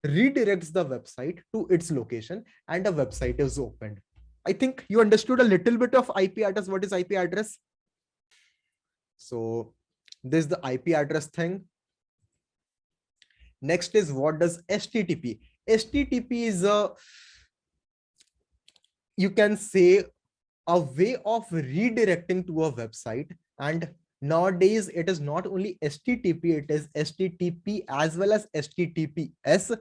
redirects the website to its location, and the website is opened. I think you understood a little bit of IP address. What is IP address? So this is the IP address thing. Next is, what does HTTP? HTTP is a, you can say, a way of redirecting to a website. And nowadays it is not only HTTP, it is HTTP as well as HTTPS.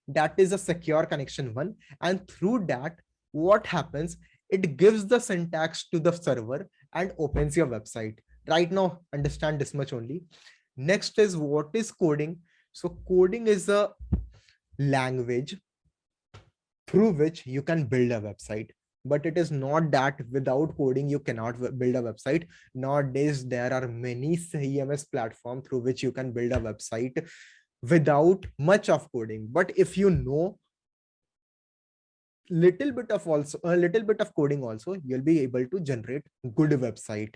That is a secure connection one. And through that, what happens? It gives the syntax to the server and opens your website. Right now, understand this much only. Next is, what is coding? So coding is a language through which you can build a website, but it is not that without coding you cannot build a website. Nowadays there are many CMS platforms through which you can build a website without much of coding. But if you know a little bit of coding also, you'll be able to generate good website.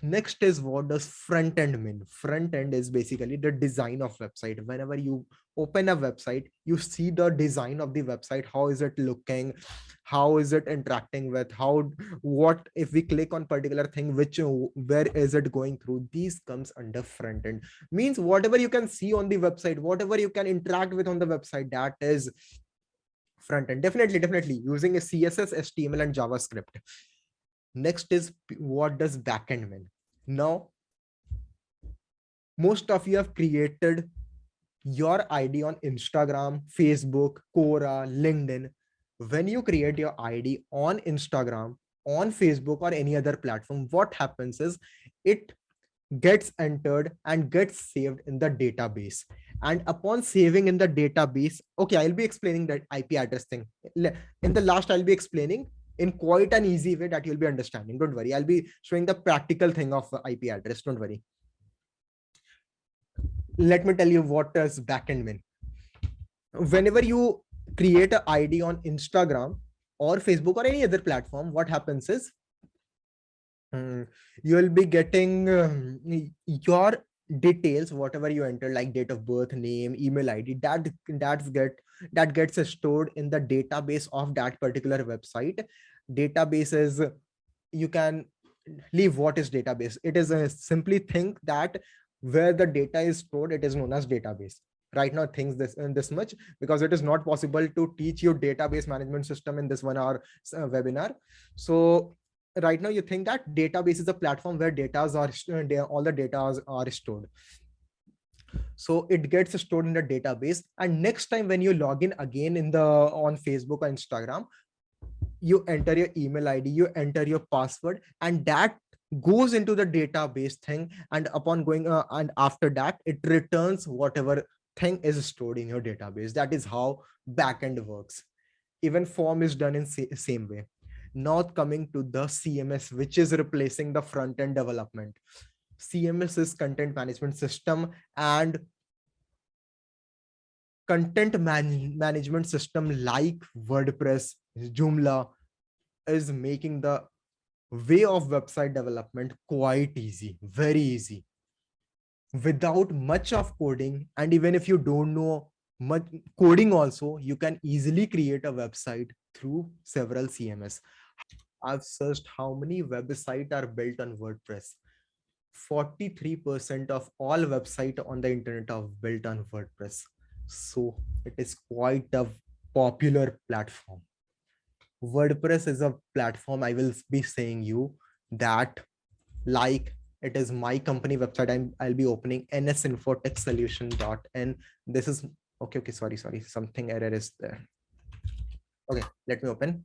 Next is, what does front end mean? Front end is basically the design of website. Whenever you open a website, you see the design of the website. How is it looking? How is it interacting with? What if we click on particular thing, where is it going through? These comes under front end. Means whatever you can see on the website, whatever you can interact with on the website, that is front end. Definitely using a CSS, HTML, and JavaScript. Next is, what does backend mean? Now, most of you have created your ID on Instagram, Facebook, Quora, LinkedIn. When you create your ID on Instagram, on Facebook, or any other platform, what happens is it gets entered and gets saved in the database. And upon saving in the database, okay, I'll be explaining that IP address thing. In the last, I'll be explaining in quite an easy way that you'll be understanding. Don't worry. I'll be showing the practical thing of IP address. Don't worry. Let me tell you what does backend mean. Whenever you create an ID on Instagram or Facebook or any other platform, what happens is you will be getting your details, whatever you enter, like date of birth, name, email ID, that gets stored in the database of that particular website. Database is, you can leave what is database. It is a simply think that where the data is stored, it is known as database. Right now things this much, because it is not possible to teach you database management system in this 1 hour webinar. So right now you think that database is a platform where all the data are stored. So it gets stored in the database, and next time when you log in again on Facebook or Instagram, you enter your email ID, you enter your password, and that goes into the database thing. And upon going and after that, it returns whatever thing is stored in your database. That is how backend works. Even form is done in same way. Now coming to the CMS, which is replacing the front end development. CMS is content management system, and content management system like WordPress, Joomla is making the way of website development quite easy, very easy, without much of coding. And even if you don't know much coding also, you can easily create a website through several CMS. I've searched how many websites are built on WordPress. 43% of all websites on the internet are built on WordPress. So it is quite a popular platform. WordPress is a platform, I will be saying you that, like, it is my company website. I'll be opening nsinfotechsolution.in. This is okay. Sorry. Something error is there. Okay, let me open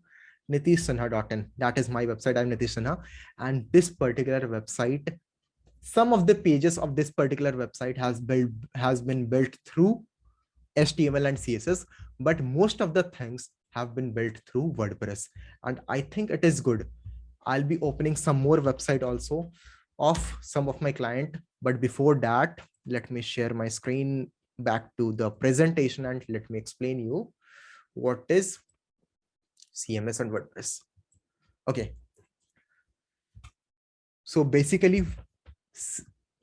nitishsinha.in. That is my website. I'm Nitish Sinha. And this particular website, some of the pages of this particular website has been built through HTML and CSS, but most of the things have been built through WordPress. And I think it is good. I'll be opening some more website also of some of my client. But before that, let me share my screen back to the presentation and let me explain you what is CMS and WordPress. Okay. So basically,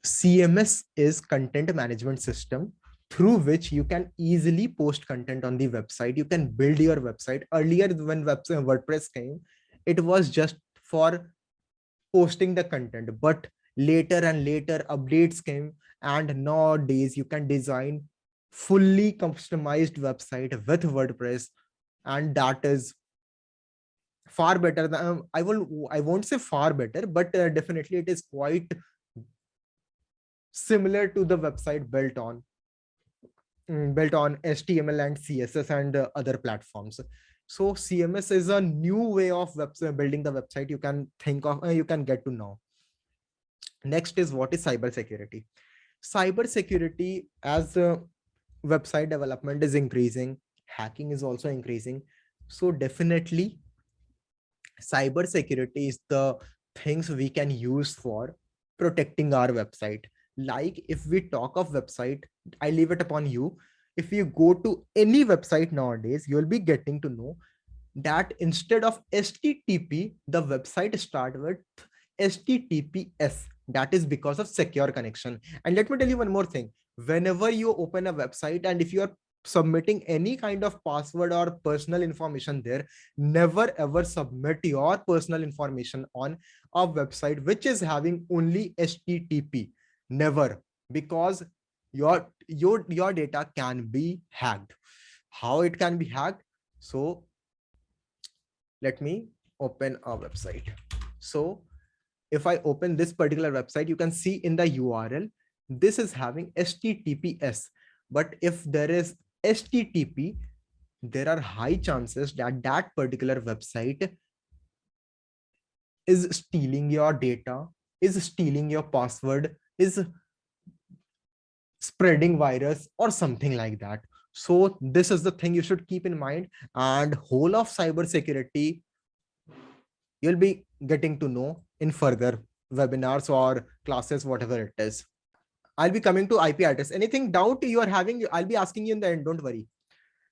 CMS is content management system through which you can easily post content on the website. You can build your website. Earlier, when WordPress came, it was just for posting the content, but later and later updates came, and nowadays you can design fully customized website with WordPress, and that is far better than I won't say far better, but definitely it is quite similar to the website built on HTML and CSS and other platforms. So CMS is a new way of building the website. You can think of, you can get to know. Next is, what is cybersecurity? Cybersecurity, as website development is increasing, hacking is also increasing. So definitely cybersecurity is the things we can use for protecting our website. Like if we talk of website, I leave it upon you. If you go to any website nowadays, you'll be getting to know that instead of HTTP, the website start with HTTPS. That is because of secure connection. And let me tell you one more thing. Whenever you open a website and if you are submitting any kind of password or personal information there, never ever submit your personal information on a website which is having only HTTP. Never, because your data can be hacked. How it can be hacked? So let me open a website. So if I open this particular website, you can see in the URL, this is having HTTPS. But if there is HTTP, there are high chances that that particular website is stealing your data, is stealing your password, is spreading virus or something like that. So this is the thing you should keep in mind. And whole of cybersecurity, you'll be getting to know in further webinars or classes, whatever it is. I'll be coming to IP address. Anything doubt you are having, I'll be asking you in the end, don't worry.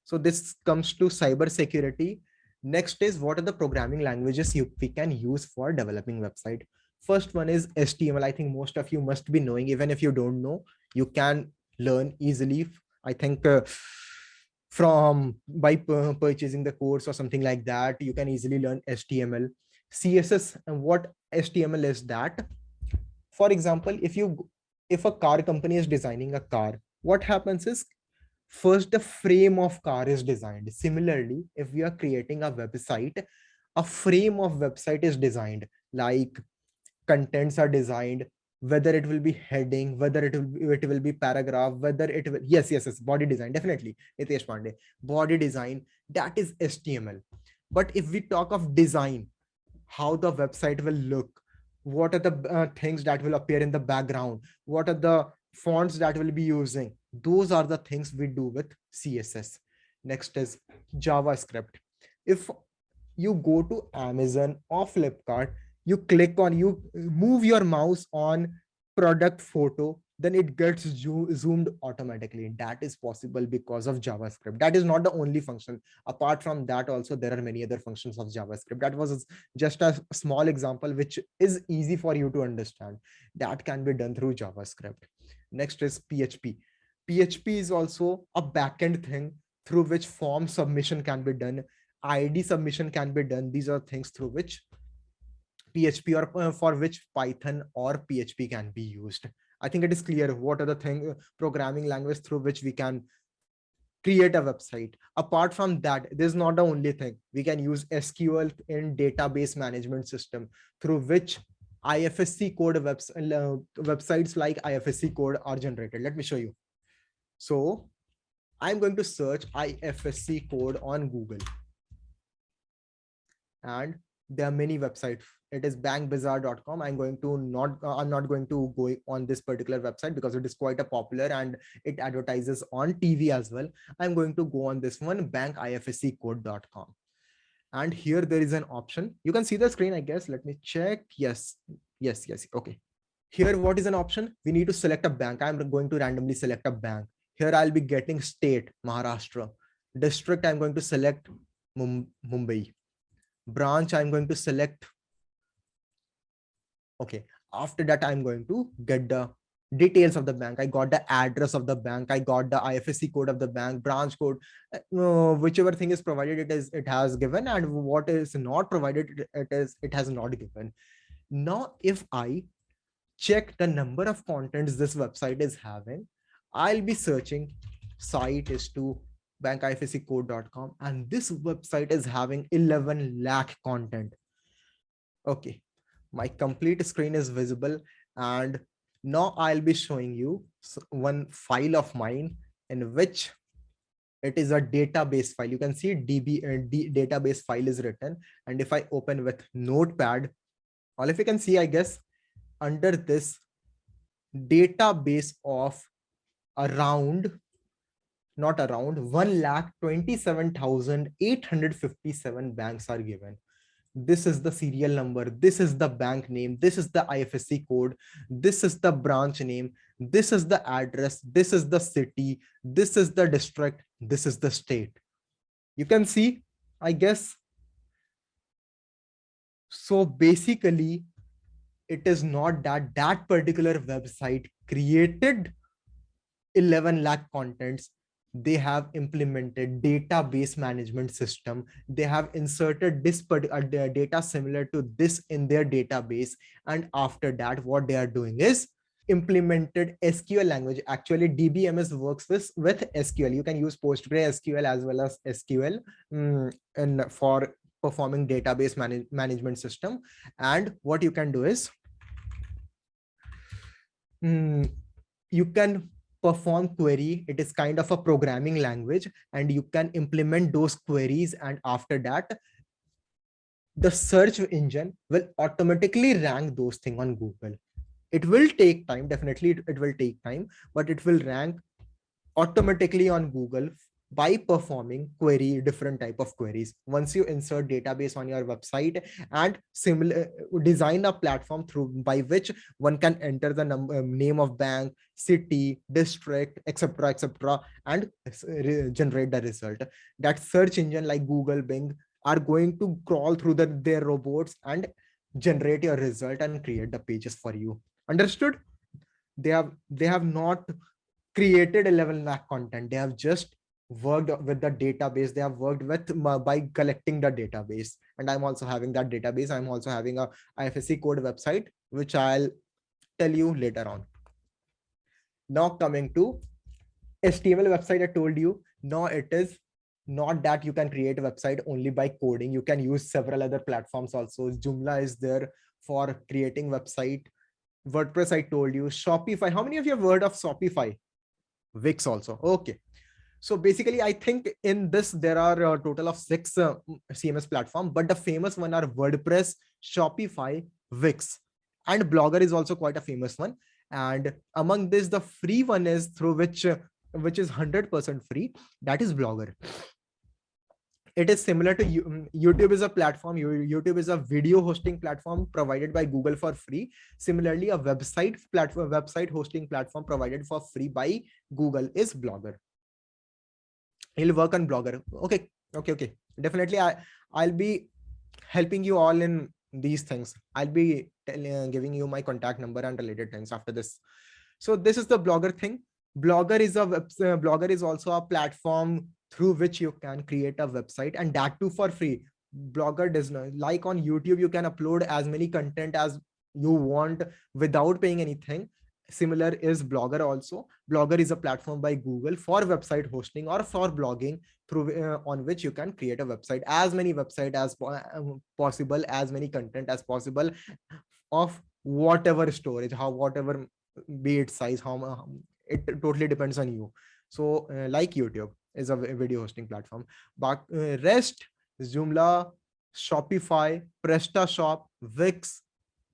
So this comes to cyber security. Next is what are the programming languages we can use for developing website. First one is HTML. I think most of you must be knowing. Even if you don't know, you can learn easily. I think from by purchasing the course or something like that, you can easily learn HTML. CSS, and what HTML is that? For example, if a car company is designing a car, what happens is first the frame of car is designed. Similarly, if we are creating a website, a frame of website is designed, like contents are designed, whether it will be heading, whether it will be paragraph, whether it will, yes, body design, definitely Nitesh Pandey, body design, that is HTML. But if we talk of design, how the website will look, what are the things that will appear in the background, what are the fonts that will be using, those are the things we do with CSS. Next is JavaScript. If you go to Amazon or Flipkart, you move your mouse on product photo, then it gets zoomed automatically. That is possible because of JavaScript. That is not the only function. Apart from that, also there are many other functions of JavaScript. That was just a small example, which is easy for you to understand. That can be done through JavaScript. Next is PHP. PHP is also a backend thing through which form submission can be done, ID submission can be done. These are things through which PHP or for which Python or PHP can be used. I think it is clear what are the programming language through which we can create a website. Apart from that, this is not the only thing. We can use SQL in database management system, through which IFSC code websites like IFSC code are generated. Let me show you. So I'm going to search IFSC code on Google, and there are many websites. It is bankbazaar.com. I'm not going to go on this particular website because it is quite a popular and it advertises on TV as well. I'm going to go on this one, bankifsccode.com. And here there is an option. You can see the screen, I guess. Let me check. Yes. Okay. Here, what is an option? We need to select a bank. I'm going to randomly select a bank. Here I'll be getting state, Maharashtra. District, I'm going to select Mumbai. Branch, I'm going to select. Okay. After that, I'm going to get the details of the bank. I got the address of the bank. I got the IFSC code of the bank, branch code, whichever thing is provided, it has given, and what is not provided, it has not given. Now, if I check the number of contents this website is having, I'll be searching site is to bankifsccode.com, and this website is having 11 lakh content. Okay, my complete screen is visible, and now I'll be showing you one file of mine in which it is a database file. You can see database file is written, and if I open with Notepad, all of you can see, I guess, under this database of around 1,27,857 banks are given. This is the serial number, this is the bank name, this is the IFSC code, this is the branch name, this is the address, this is the city, this is the district, this is the state. You can see, I guess. So basically, it is not that particular website created 11 lakh contents. They have implemented database management system. They have inserted this data similar to this in their database. And after that, what they are doing is implemented SQL language. Actually, DBMS works with SQL. You can use PostgreSQL as well as SQL and for performing database management system. And what you can do is you can perform query. It is kind of a programming language, and you can implement those queries, and after that the search engine will automatically rank those things on Google. It will take time, definitely it will take time, but it will rank automatically on Google by performing different type of queries. Once you insert database on your website and similar design a platform through by which one can enter the name of bank, city, district, etc., and generate the result. That search engine like Google, Bing are going to crawl through their robots and generate your result and create the pages for you. Understood? They have not created 11 lakh content. They have just worked with the database. They have worked with by collecting the database. And I'm also having that database. I'm also having a IFSC code website, which I'll tell you later on. Now coming to HTML website, I told you, no, it is not that you can create a website only by coding. You can use several other platforms also. Joomla is there for creating website. WordPress, I told you. Shopify. How many of you have heard of Shopify? Wix also. Okay. So basically, I think in this, there are a total of 6 CMS platforms, but the famous one are WordPress, Shopify, Wix, and Blogger is also quite a famous one. And among this, the free one is through which is 100% free. That is Blogger. It is similar to YouTube is a platform. YouTube is a video hosting platform provided by Google for free. Similarly, a website hosting platform provided for free by Google is Blogger. He'll work on Blogger. Okay. Definitely, I'll be helping you all in these things. I'll be giving you my contact number and related things after this. So this is the Blogger thing. Blogger is also a platform through which you can create a website, and that too for free. Blogger does not, like on YouTube, you can upload as many content as you want without paying anything. Similar is Blogger also. Blogger is a platform by Google for website hosting or for blogging, through on which you can create a website, as many website as possible, as many content as possible, of whatever storage, whatever be its size, it totally depends on you. So like YouTube is a video hosting platform, but rest, Joomla, Shopify, PrestaShop, Wix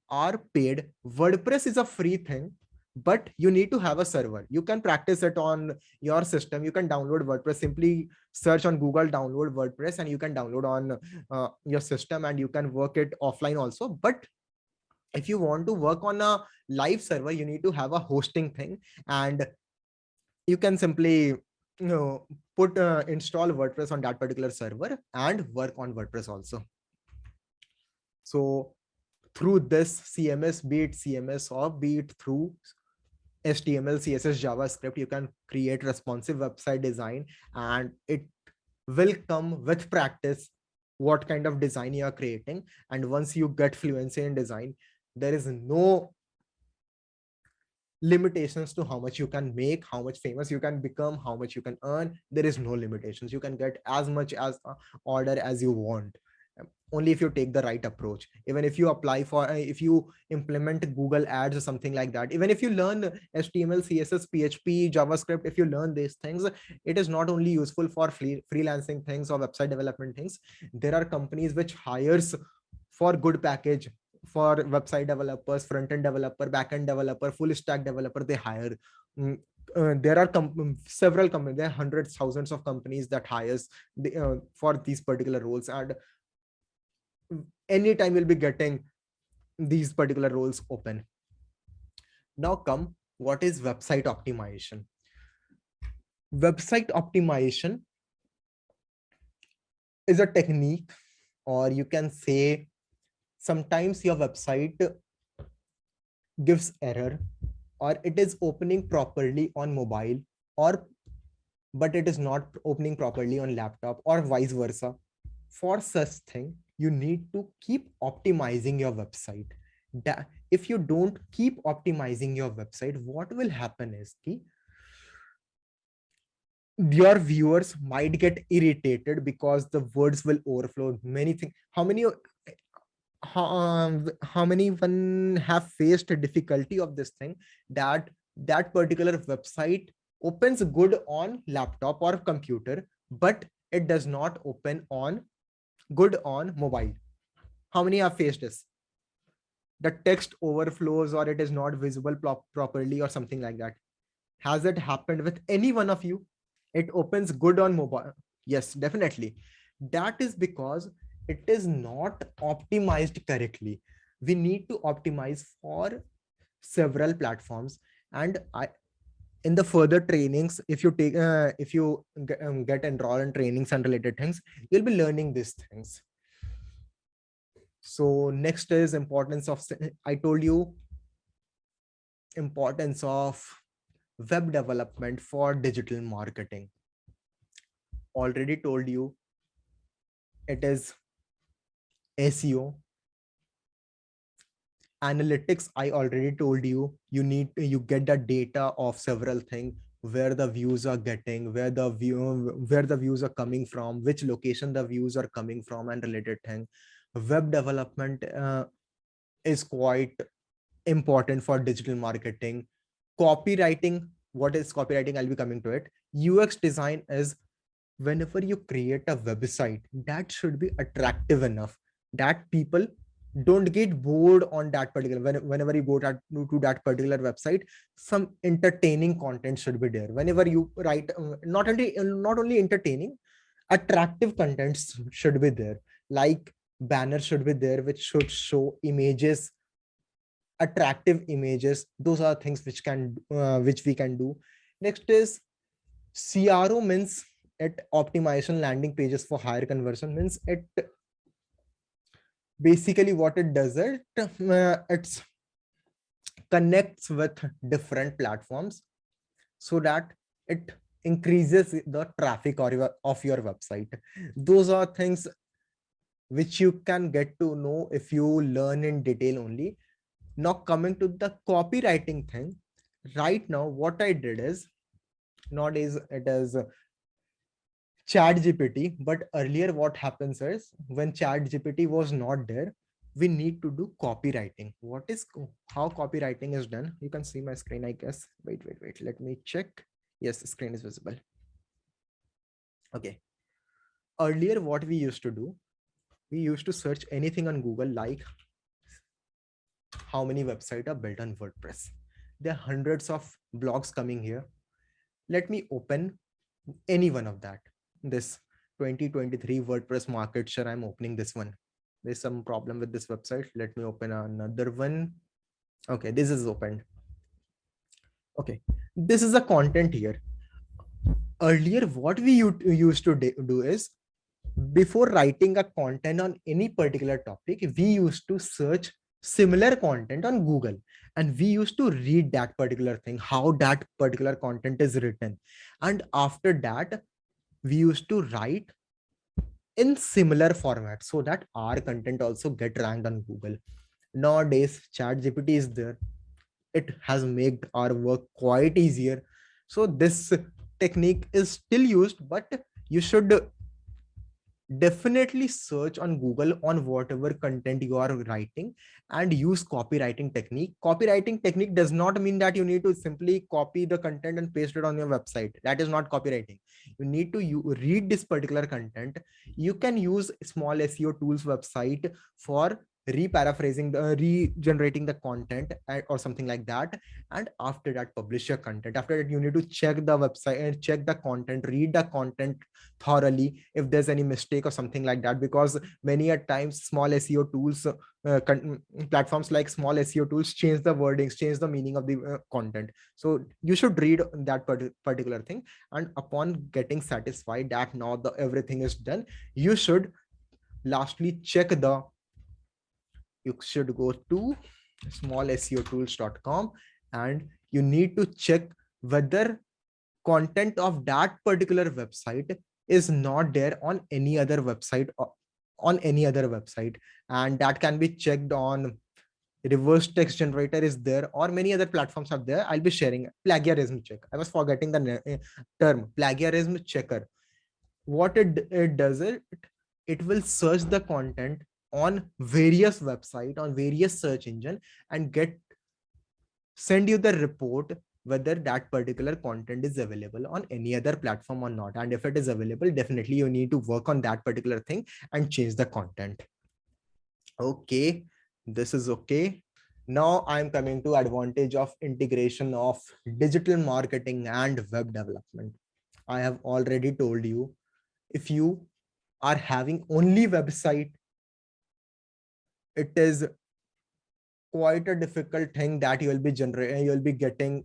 are paid. WordPress is a free thing, but you need to have a server. You can practice it on your system. You can download WordPress, simply search on Google, download WordPress, and you can download on your system, and you can work it offline also. But if you want to work on a live server, you need to have a hosting thing, and you can simply install WordPress on that particular server and work on WordPress also. So through this CMS, be it CMS or be it through HTML, CSS, JavaScript, you can create responsive website design, and it will come with practice what kind of design you are creating. And once you get fluency in design, there is no limitations to how much you can make, how much famous you can become, how much you can earn. There is no limitations. You can get as much as order as you want, only if you take the right approach. Even if you apply for, if you implement Google ads or something like that, even if you learn HTML, CSS, PHP, JavaScript, if you learn these things, it is not only useful for freelancing things or website development things. There are companies which hires for good package for website developers, front-end developer, back-end developer, full stack developer. They hire. There are several companies, there are hundreds, thousands of companies that hires for these particular roles, and anytime we'll be getting these particular roles open. Now come, what is website optimization? Website optimization is a technique, or you can say sometimes your website gives error, or it is opening properly on mobile, or but it is not opening properly on laptop, or vice versa. For such thing, you need to keep optimizing your website. If you don't keep optimizing your website, what will happen is your viewers might get irritated because the words will overflow. Many things. How many one have faced a difficulty of this thing, that particular website opens good on laptop or computer, but it does not open good on mobile? How many have faced this? The text overflows, or it is not visible properly, or something like that. Has it happened with any one of you? It opens good on mobile. Yes, definitely. That is because it is not optimized correctly. We need to optimize for several platforms. And in the further trainings, if you take if you get enrolled in trainings and related things, you'll be learning these things. So next is importance of, I told you, importance of web development for digital marketing. Already told you it is SEO. Analytics, I already told you, you get the data of several things, where the views are getting, where the views are coming from, which location the views are coming from, and related thing. Web development is quite important for digital marketing. Copywriting, what is copywriting? I'll be coming to it. UX design is whenever you create a website, that should be attractive enough that people don't get bored on that particular, whenever you go to that particular website, some entertaining content should be there. Whenever you write, not only entertaining, attractive contents should be there, like banner should be there which should show images, attractive images. Those are things which we can do. Next is CRO, means it optimization landing pages for higher conversion. Means it basically what it does, it's connects with different platforms so that it increases the traffic of your website. Those are things which you can get to know if you learn in detail only. Now coming to the copywriting thing, right now what I did is, nowadays it is chat GPT, but earlier what happens is, when chat GPT was not there, we need to do copywriting. How copywriting is done? You can see my screen, I guess. Wait, let me check. Yes, the screen is visible. Okay. Earlier what we used to do, we used to search anything on Google, like how many websites are built on WordPress. There are hundreds of blogs coming here. Let me open any one of that. This 2023 WordPress market share, I'm opening this one. There's some problem with this website. Let me open another one. Okay, this is opened. Okay, this is the content here. Earlier, what we used to do is, before writing a content on any particular topic, we used to search similar content on Google, and we used to read that particular thing, how that particular content is written. And after that, we used to write in similar format so that our content also get ranked on Google. Nowadays, ChatGPT is there. It has made our work quite easier. So this technique is still used, but you should definitely search on Google on whatever content you are writing and use copywriting technique. Copywriting technique does not mean that you need to simply copy the content and paste it on your website. That is not copywriting. You need to read this particular content. You can use small SEO tools website for regenerating the content or something like that. And after that, publish your content. After that, you need to check the website and check the content, read the content thoroughly if there's any mistake or something like that, because many a times small SEO tools, platforms like small SEO tools change the wordings, change the meaning of the content. So you should read that particular thing, and upon getting satisfied that now everything is done, you should lastly you should go to smallseotools.com, and you need to check whether content of that particular website is not there on any other website, and that can be checked on reverse text generator is there, or many other platforms are there. I'll be sharing plagiarism check. I was forgetting the term plagiarism checker. What it does, it will search the content on various website, on various search engine, and send you the report whether that particular content is available on any other platform or not. And if it is available, definitely you need to work on that particular thing and change the content. Okay, this is okay. Now I'm coming to advantage of integration of digital marketing and web development. I have already told you, if you are having only website, it is quite a difficult thing that you will be generating, you'll be getting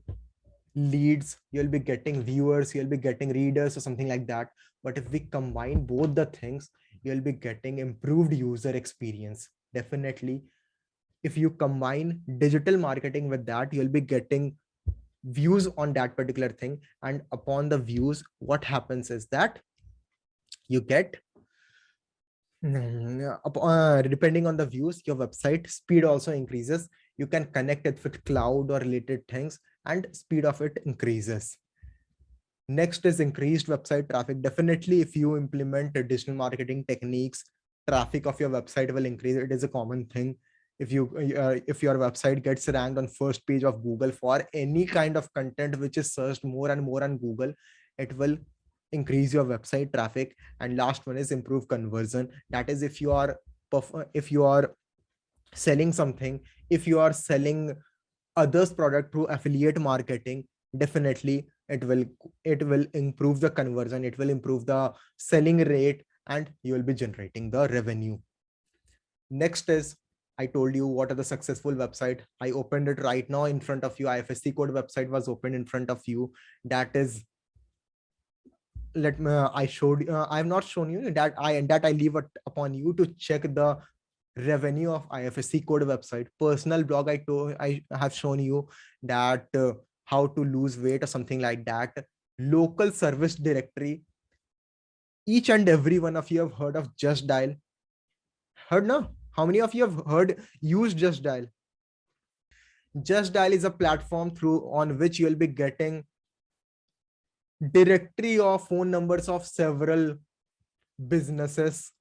leads, you'll be getting viewers, you'll be getting readers or something like that. But if we combine both the things, you'll be getting improved user experience. Definitely, if you combine digital marketing with that, you'll be getting views on that particular thing. And upon the views, what happens is that you get depending on the views, your website speed also increases. You can connect it with cloud or related things, and speed of it increases. Next is increased website traffic. Definitely, if you implement digital marketing techniques, traffic of your website will increase. It is a common thing. If your website gets ranked on first page of Google for any kind of content which is searched more and more on Google, it will increase your website traffic. And last one is improve conversion. That is, if you are selling something, if you are selling others product through affiliate marketing, definitely it will improve the conversion, it will improve the selling rate, and you will be generating the revenue. Next is, I told you what are the successful website. I opened it right now in front of you. IFSC code website was opened in front of you. That is, let me I showed I have not shown you that. I leave it upon you to check the revenue of IFSC code website. Personal blog, I have shown you that how to lose weight or something like that. Local service directory, each and every one of you have heard of Just Dial. Heard now? How many of you have heard use Just Dial? Just Dial is a platform through on which you will be getting directory of phone numbers of several businesses,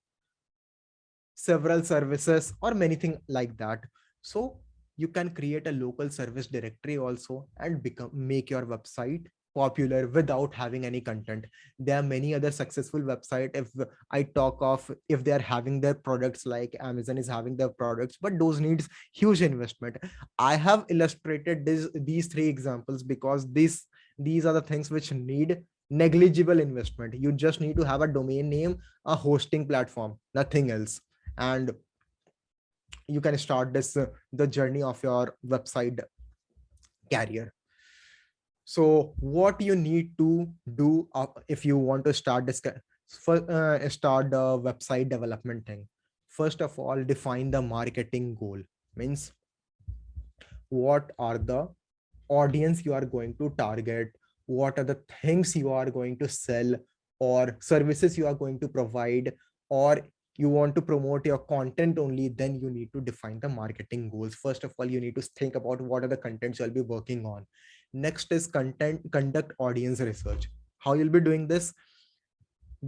several services, or many things like that. So you can create a local service directory also and make your website popular without having any content. There are many other successful website. If I talk of, if they are having their products, like Amazon is having their products, but those needs huge investment. I have illustrated these three examples because these are the things which need negligible investment. You just need to have a domain name, a hosting platform, nothing else, and you can start the journey of your website career. So what you need to do if you want to start this start the website development thing, first of all, define the marketing goal. Means, what are the audience you are going to target, what are the things you are going to sell or services you are going to provide, or you want to promote your content only. Then you need to define the marketing goals. First of all, you need to think about what are the contents you'll be working on. Next is conduct audience research. How you'll be doing this?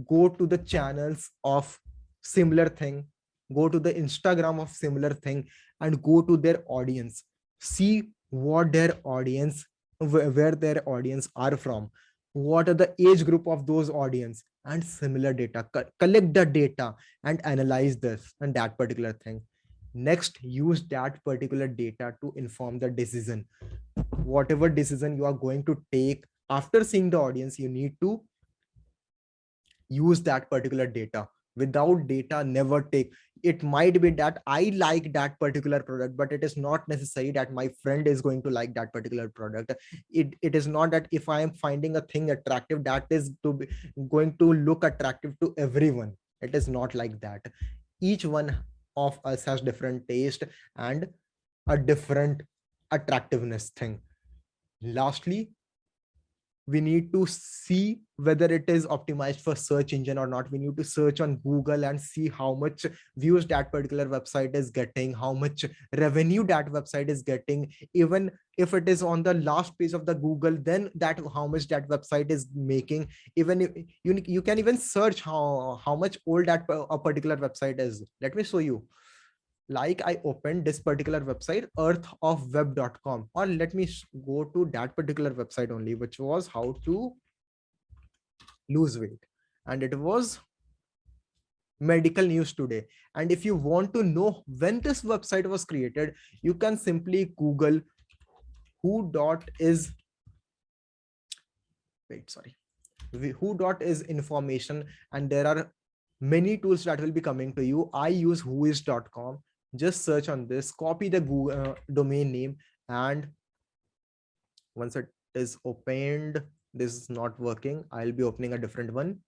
Go to the channels of similar thing, go to the Instagram of similar thing, and go to their audience. See what their audience, where their audience are from, what are the age group of those audience, and similar data. Collect the data and analyze this and that particular thing. Next, use that particular data to inform the decision. Whatever decision you are going to take after seeing the audience, you need to use that particular data. Without data, never take. It might be that I like that particular product, but it is not necessary that my friend is going to like that particular product. It is not that if I am finding a thing attractive, that is going to look attractive to everyone. It is not like that. Each one of us has different taste and a different attractiveness thing. Lastly, we need to see whether it is optimized for search engine or not. We need to search on Google and see how much views that particular website is getting, how much revenue that website is getting. Even if it is on the last page of the Google, then that how much that website is making. Even if you can even search how much old that a particular website is. Let me show you. Like, I opened this particular website, earthofweb.com, or let me go to that particular website only, which was how to lose weight, and it was medical news today. And if you want to know when this website was created, you can simply Google who dot is, wait, sorry, Who dot is information, and there are many tools that will be coming to you. I use whois.com. Just search on this, copy the Google domain name, and once it is opened, this is not working. I'll be opening a different one,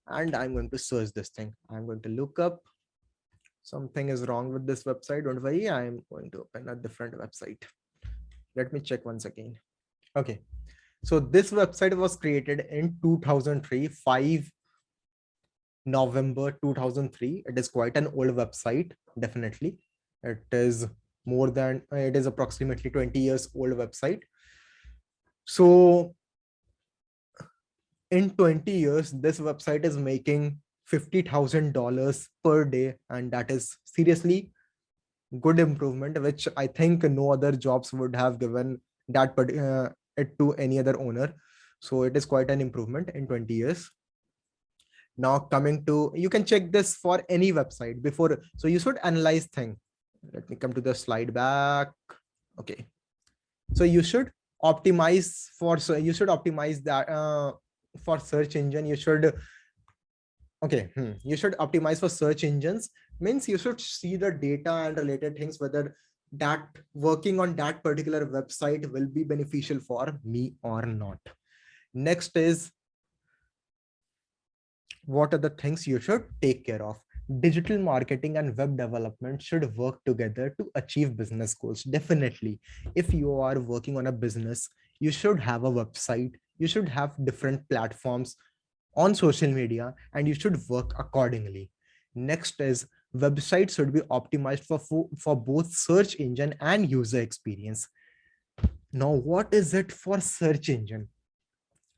and I'm going to search this thing. I'm going to look up. Something is wrong with this website. Don't worry. I'm going to open a different website. Let me check once again. Okay. So this website was created in 2003, 5 November 2003. It is quite an old website. Definitely. It is more than, it is approximately 20 years old website. So in 20 years, this website is making $50,000 per day. And that is seriously good improvement, which I think no other jobs would have given that it to any other owner. So it is quite an improvement in 20 years. Now coming to, you can check this for any website before. So you should analyze thing. Let me come to the slide back. Okay. So you should optimize for, so you should optimize that for search engine. You should, okay. You should optimize for search engines, means you should see the data and related things, whether that working on that particular website will be beneficial for me or not. Next is, what are the things you should take care of? Digital marketing and web development should work together to achieve business goals. Definitely. If you are working on a business, you should have a website, you should have different platforms on social media, and you should work accordingly. Next is, websites should be optimized for both search engine and user experience. Now, what is it for search engine?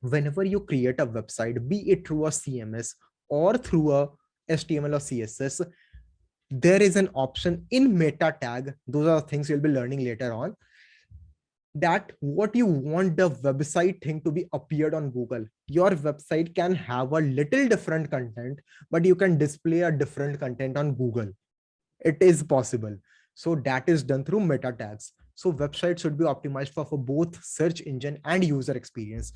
Whenever you create a website, be it through a CMS or through a HTML or CSS, there is an option in meta tag. Those are things you'll be learning later on, that what you want the website thing to be appeared on Google. Your website can have a little different content, but you can display a different content on Google. It is possible. So that is done through meta tags. So websites should be optimized for both search engine and user experience.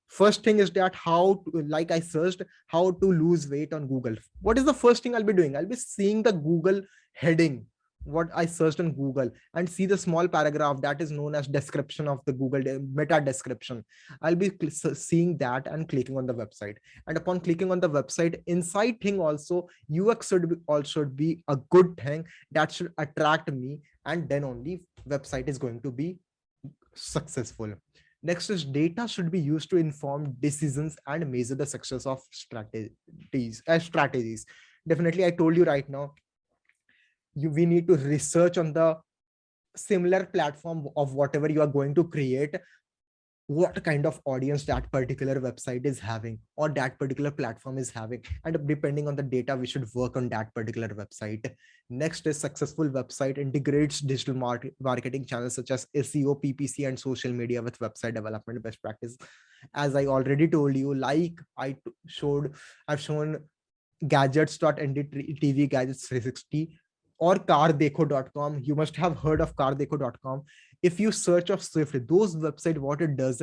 First thing is that how to, like I searched how to lose weight on Google. What is the first thing I'll be doing? I'll be seeing the Google heading, what I searched on Google, and see the small paragraph that is known as description of the Google meta description. I'll be seeing that and clicking on the website. And upon clicking on the website, inside thing also, UX should be a good thing that should attract me, and then only website is going to be successful. Next is, data should be used to inform decisions and measure the success of strategies. Definitely, I told you right now, we need to research on the similar platform of whatever you are going to create, what kind of audience that particular website is having or that particular platform is having, and depending on the data, we should work on that particular website. Next is, successful website integrates digital marketing channels such as SEO, PPC, and social media with website development best practice. As I already told you, like I've shown gadgets.ndtv, gadgets 360, or cardekho.com. You must have heard of cardekho.com. If you search of Swift, those website, what it does,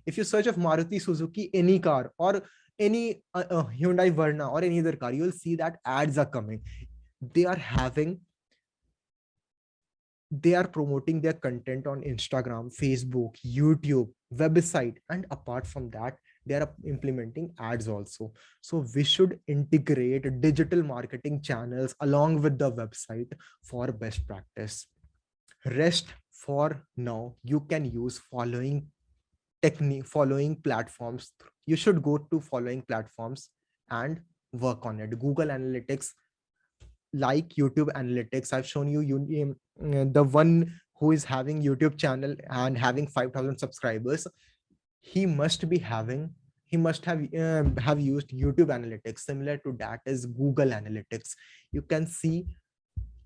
if you search of Maruti Suzuki, any car, or any Hyundai Verna or any other car, you will see that ads are coming. They are promoting their content on Instagram, Facebook, YouTube, website, and apart from that, they are implementing ads also. So we should integrate digital marketing channels along with the website for best practice. Rest for now, you can use following platforms. You should go to following platforms and work on it. Google Analytics, like YouTube Analytics. I've shown you the one who is having YouTube channel and having 5,000 subscribers. He must have used YouTube Analytics. Similar to that is Google Analytics. You can see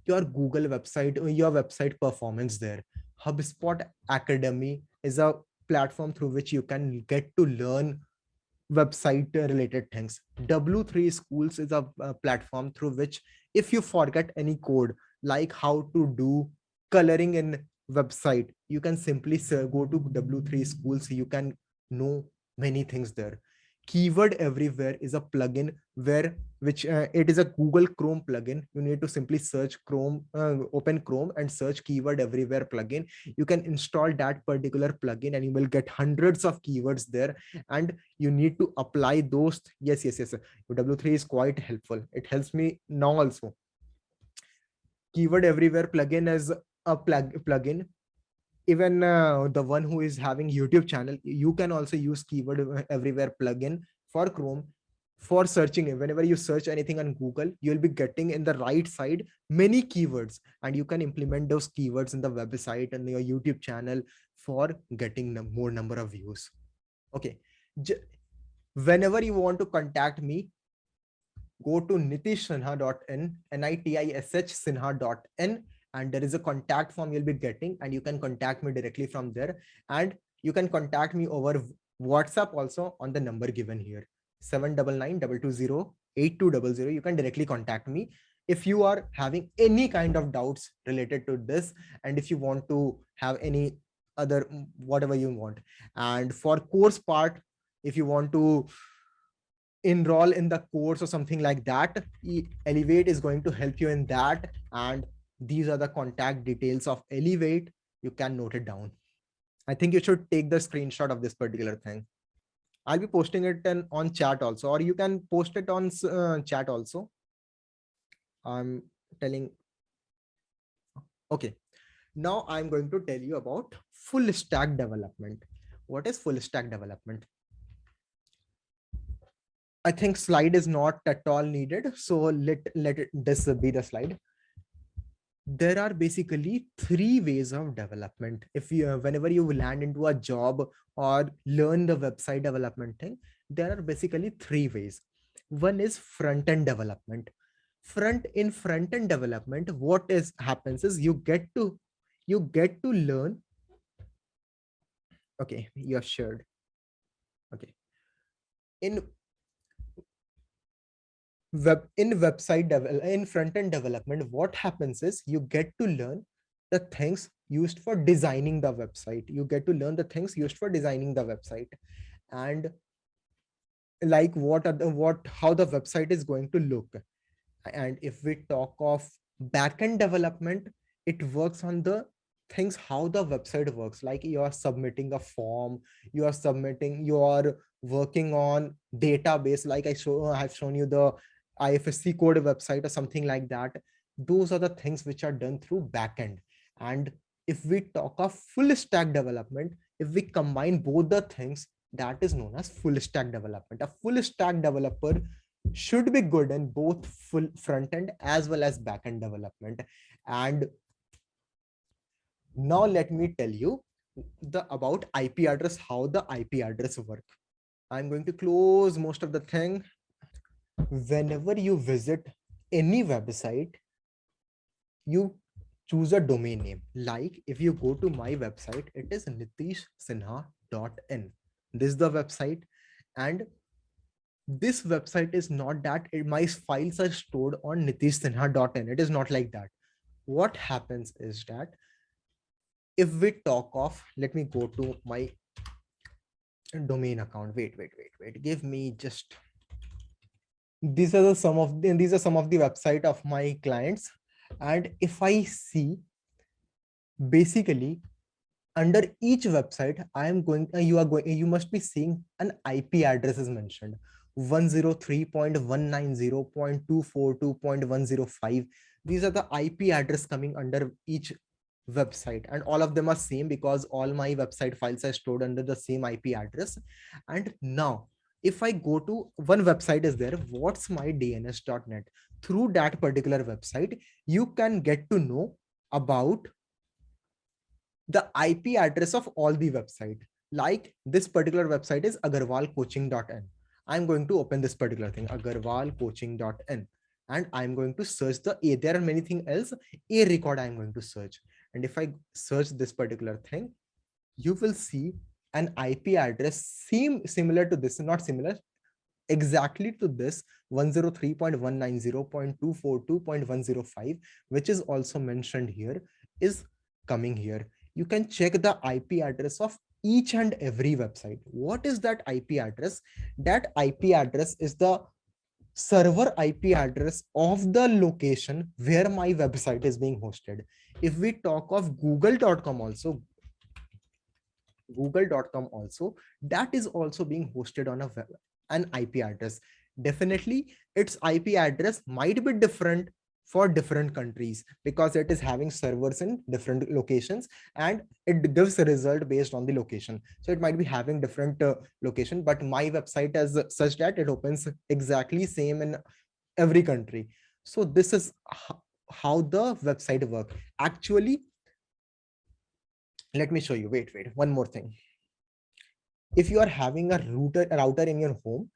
your Google website or your website performance there. HubSpot Academy is a platform through which you can get to learn website related things. W3 Schools is a platform through which, if you forget any code, like how to do coloring in website, you can simply go to W3 Schools. You can know many things there. Keyword Everywhere is a plugin which it is a Google Chrome plugin. You need to simply search Chrome, open Chrome and search Keyword Everywhere plugin. You can install that particular plugin and you will get hundreds of keywords there, and you need to apply those. Yes. W3 is quite helpful. It helps me now also. Keyword Everywhere plugin is a plugin. Even the one who is having YouTube channel, you can also use Keyword Everywhere plugin for Chrome for searching. Whenever you search anything on Google, you'll be getting in the right side many keywords, and you can implement those keywords in the website and your YouTube channel for getting more number of views. Okay. Whenever you want to contact me, go to nitishsinha.in, nitishsinha.in, and there is a contact form you'll be getting, and you can contact me directly from there. And you can contact me over WhatsApp also on the number given here, 799-220-8200. You can directly contact me if you are having any kind of doubts related to this, and if you want to have any other whatever you want. And for course part, if you want to enroll in the course or something like that, Elewayte is going to help you in that. And these are the contact details of Elewayte. You can note it down. I think you should take the screenshot of this particular thing. I'll be posting it on chat also, or you can post it on chat also. I'm telling. Okay. Now I'm going to tell you about full stack development. What is full stack development? I think slide is not at all needed. So this be the slide. There are basically three ways of development. If you, whenever you land into a job or learn the website development thing, there are basically three ways. One is front-end development. Front-end development, what happens is you get to learn. Okay, you're shared. Okay. In front-end development, what happens is you get to learn the things used for designing the website. You get to learn the things used for designing the website, and like how the website is going to look. And if we talk of backend development, it works on the things how the website works. Like you are submitting a form, you are working on database. Like I've shown you the IFSC code website or something like that. Those are the things which are done through backend. And if we talk of full stack development, if we combine both the things, that is known as full stack development. A full stack developer should be good in both full front end as well as back end development. And now let me tell you about IP address, how the IP address work. I'm going to close most of the thing. Whenever you visit any website, you choose a domain name. Like if you go to my website, it is nitishsinha.in. This is the website, and this website is not that my files are stored on nitishsinha.in. It is not like that. What happens is that if we talk of, let me go to my domain account. Wait. Give me just, these are some of the website of my clients. And if I see, basically under each website, you must be seeing an IP address is mentioned. 103.190.242.105. These are the IP address coming under each website, and all of them are same because all my website files are stored under the same IP address. And now if I go to one website is there, what's my DNS.net. Through that particular website, you can get to know about the IP address of all the website. Like this particular website is agarwalcoaching.in. I'm going to open this particular thing, agarwalcoaching.in, and I'm going to search there are many things else, a record I'm going to search. And if I search this particular thing, you will see an IP address similar to this, not similar, exactly to this, 103.190.242.105, which is also mentioned here, is coming here. You can check the IP address of each and every website. What is that IP address? That IP address is the server IP address of the location where my website is being hosted. If we talk of google.com also, that is also being hosted on an IP address. Definitely its IP address might be different for different countries because it is having servers in different locations and it gives a result based on the location. So it might be having different location, but my website is such that it opens exactly same in every country. So this is how the website work. Actually, let me show you. Wait, one more thing. If you are having a router in your home,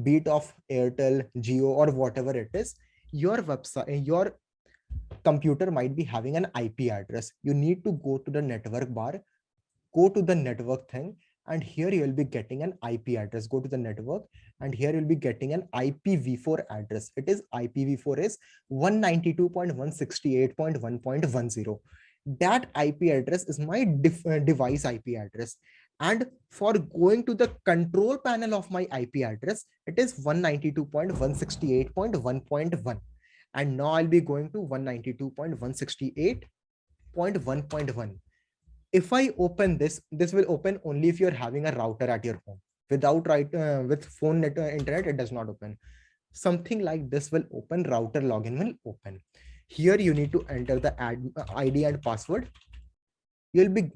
be it of Airtel, Jio, or whatever it is, your website, your computer might be having an IP address. You need to go to the network bar, go to the network thing, and here you will be getting an IP address. Go to the network, and here you'll be getting an IPv4 address. It is IPv4 is 192.168.1.10. That IP address is my device IP address. And for going to the control panel of my IP address, it is 192.168.1.1. And now I'll be going to 192.168.1.1. If I open this, this will open only if you're having a router at your home. Without with phone internet, it does not open. Something like this will open, router login will open. Here you need to enter the ID and password. You'll be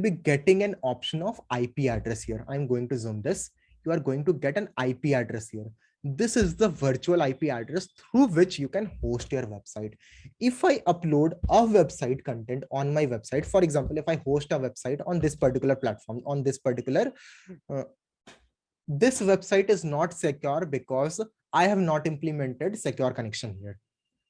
getting an option of IP address here. I'm going to zoom this. You are going to get an IP address here. This is the virtual IP address through which you can host your website. If I upload a website content on my website, for example, if I host a website on this particular platform, on this particular, this website is not secure because I have not implemented secure connection here.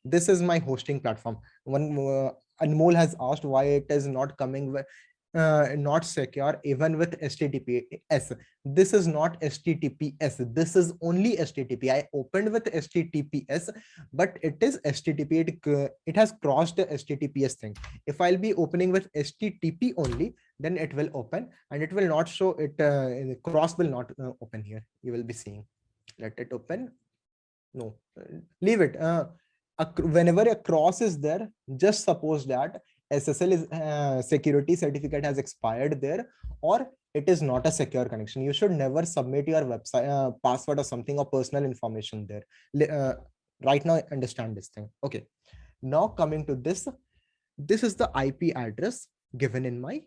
This is my hosting platform. Anmol has asked why it is not coming with not secure even with HTTPS. This is not HTTPS. This is only HTTP. I opened with HTTPS, but it is HTTP. It has crossed the HTTPS thing. If I'll be opening with HTTP only, then it will open and it will not show it. Cross will not open here. You will be seeing. Let it open. No, leave it. Whenever a cross is there, just suppose that SSL is security certificate has expired there, or it is not a secure connection. You should never submit your website password or something or personal information there. Right now, understand this thing. Okay. Now coming to this, this is the IP address given in my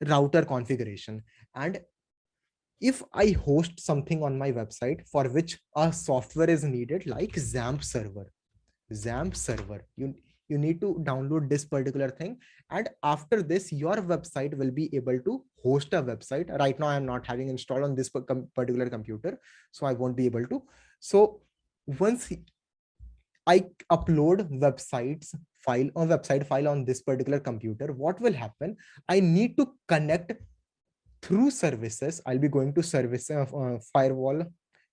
router configuration. And if I host something on my website for which a software is needed, like XAMPP server, you need to download this particular thing. And after this, your website will be able to host a website. Right now, I'm not having installed on this particular computer, so I won't be able to. So once I upload website file on this particular computer, what will happen? I need to connect through services. I'll be going to service firewall,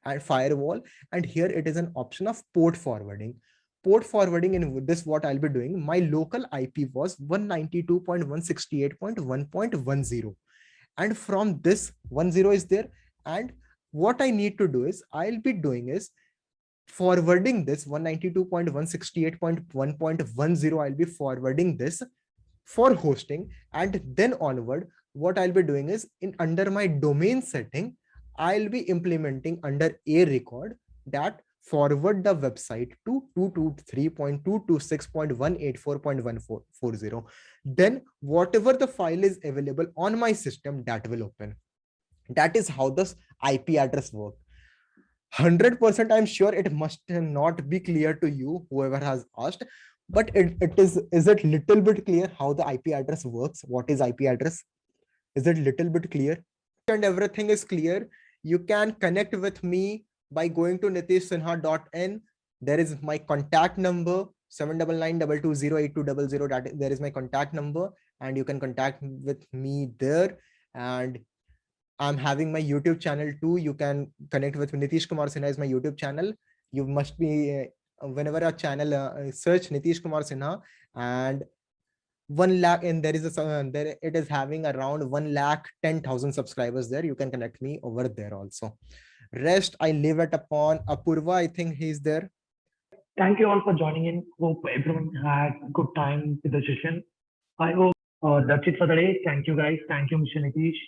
and here it is an option of port forwarding. In this, what I'll be doing, my local IP was 192.168.1.10, and from this 10 is there. And what I need to do is I'll be doing is forwarding this 192.168.1.10. I'll be forwarding this for hosting, and then onward what I'll be doing is under my domain setting, I'll be implementing under a record that forward the website to 223.226.184.140. Then whatever the file is available on my system, that will open. That is how this IP address works. 100% I'm sure it must not be clear to you, whoever has asked, but it is it little bit clear how the IP address works? What is IP address? Is it little bit clear? And everything is clear. You can connect with me by going to nitishsinha.in. There is my contact number 799220820. That there is my contact number, and you can contact with me there. And I'm having my YouTube channel too. You can connect with Nitish Kumar Sinha is my YouTube channel. You must be whenever a channel search Nitish Kumar Sinha, and 1 lakh, and there is there it is having around 1,10,000 subscribers there. You can connect me over there also. Rest I leave it upon Apurva. I think he's there. Thank you all for joining in. Hope everyone had good time with the session. I hope that's it for the day. Thank you guys. Thank you, Mr. Nitish.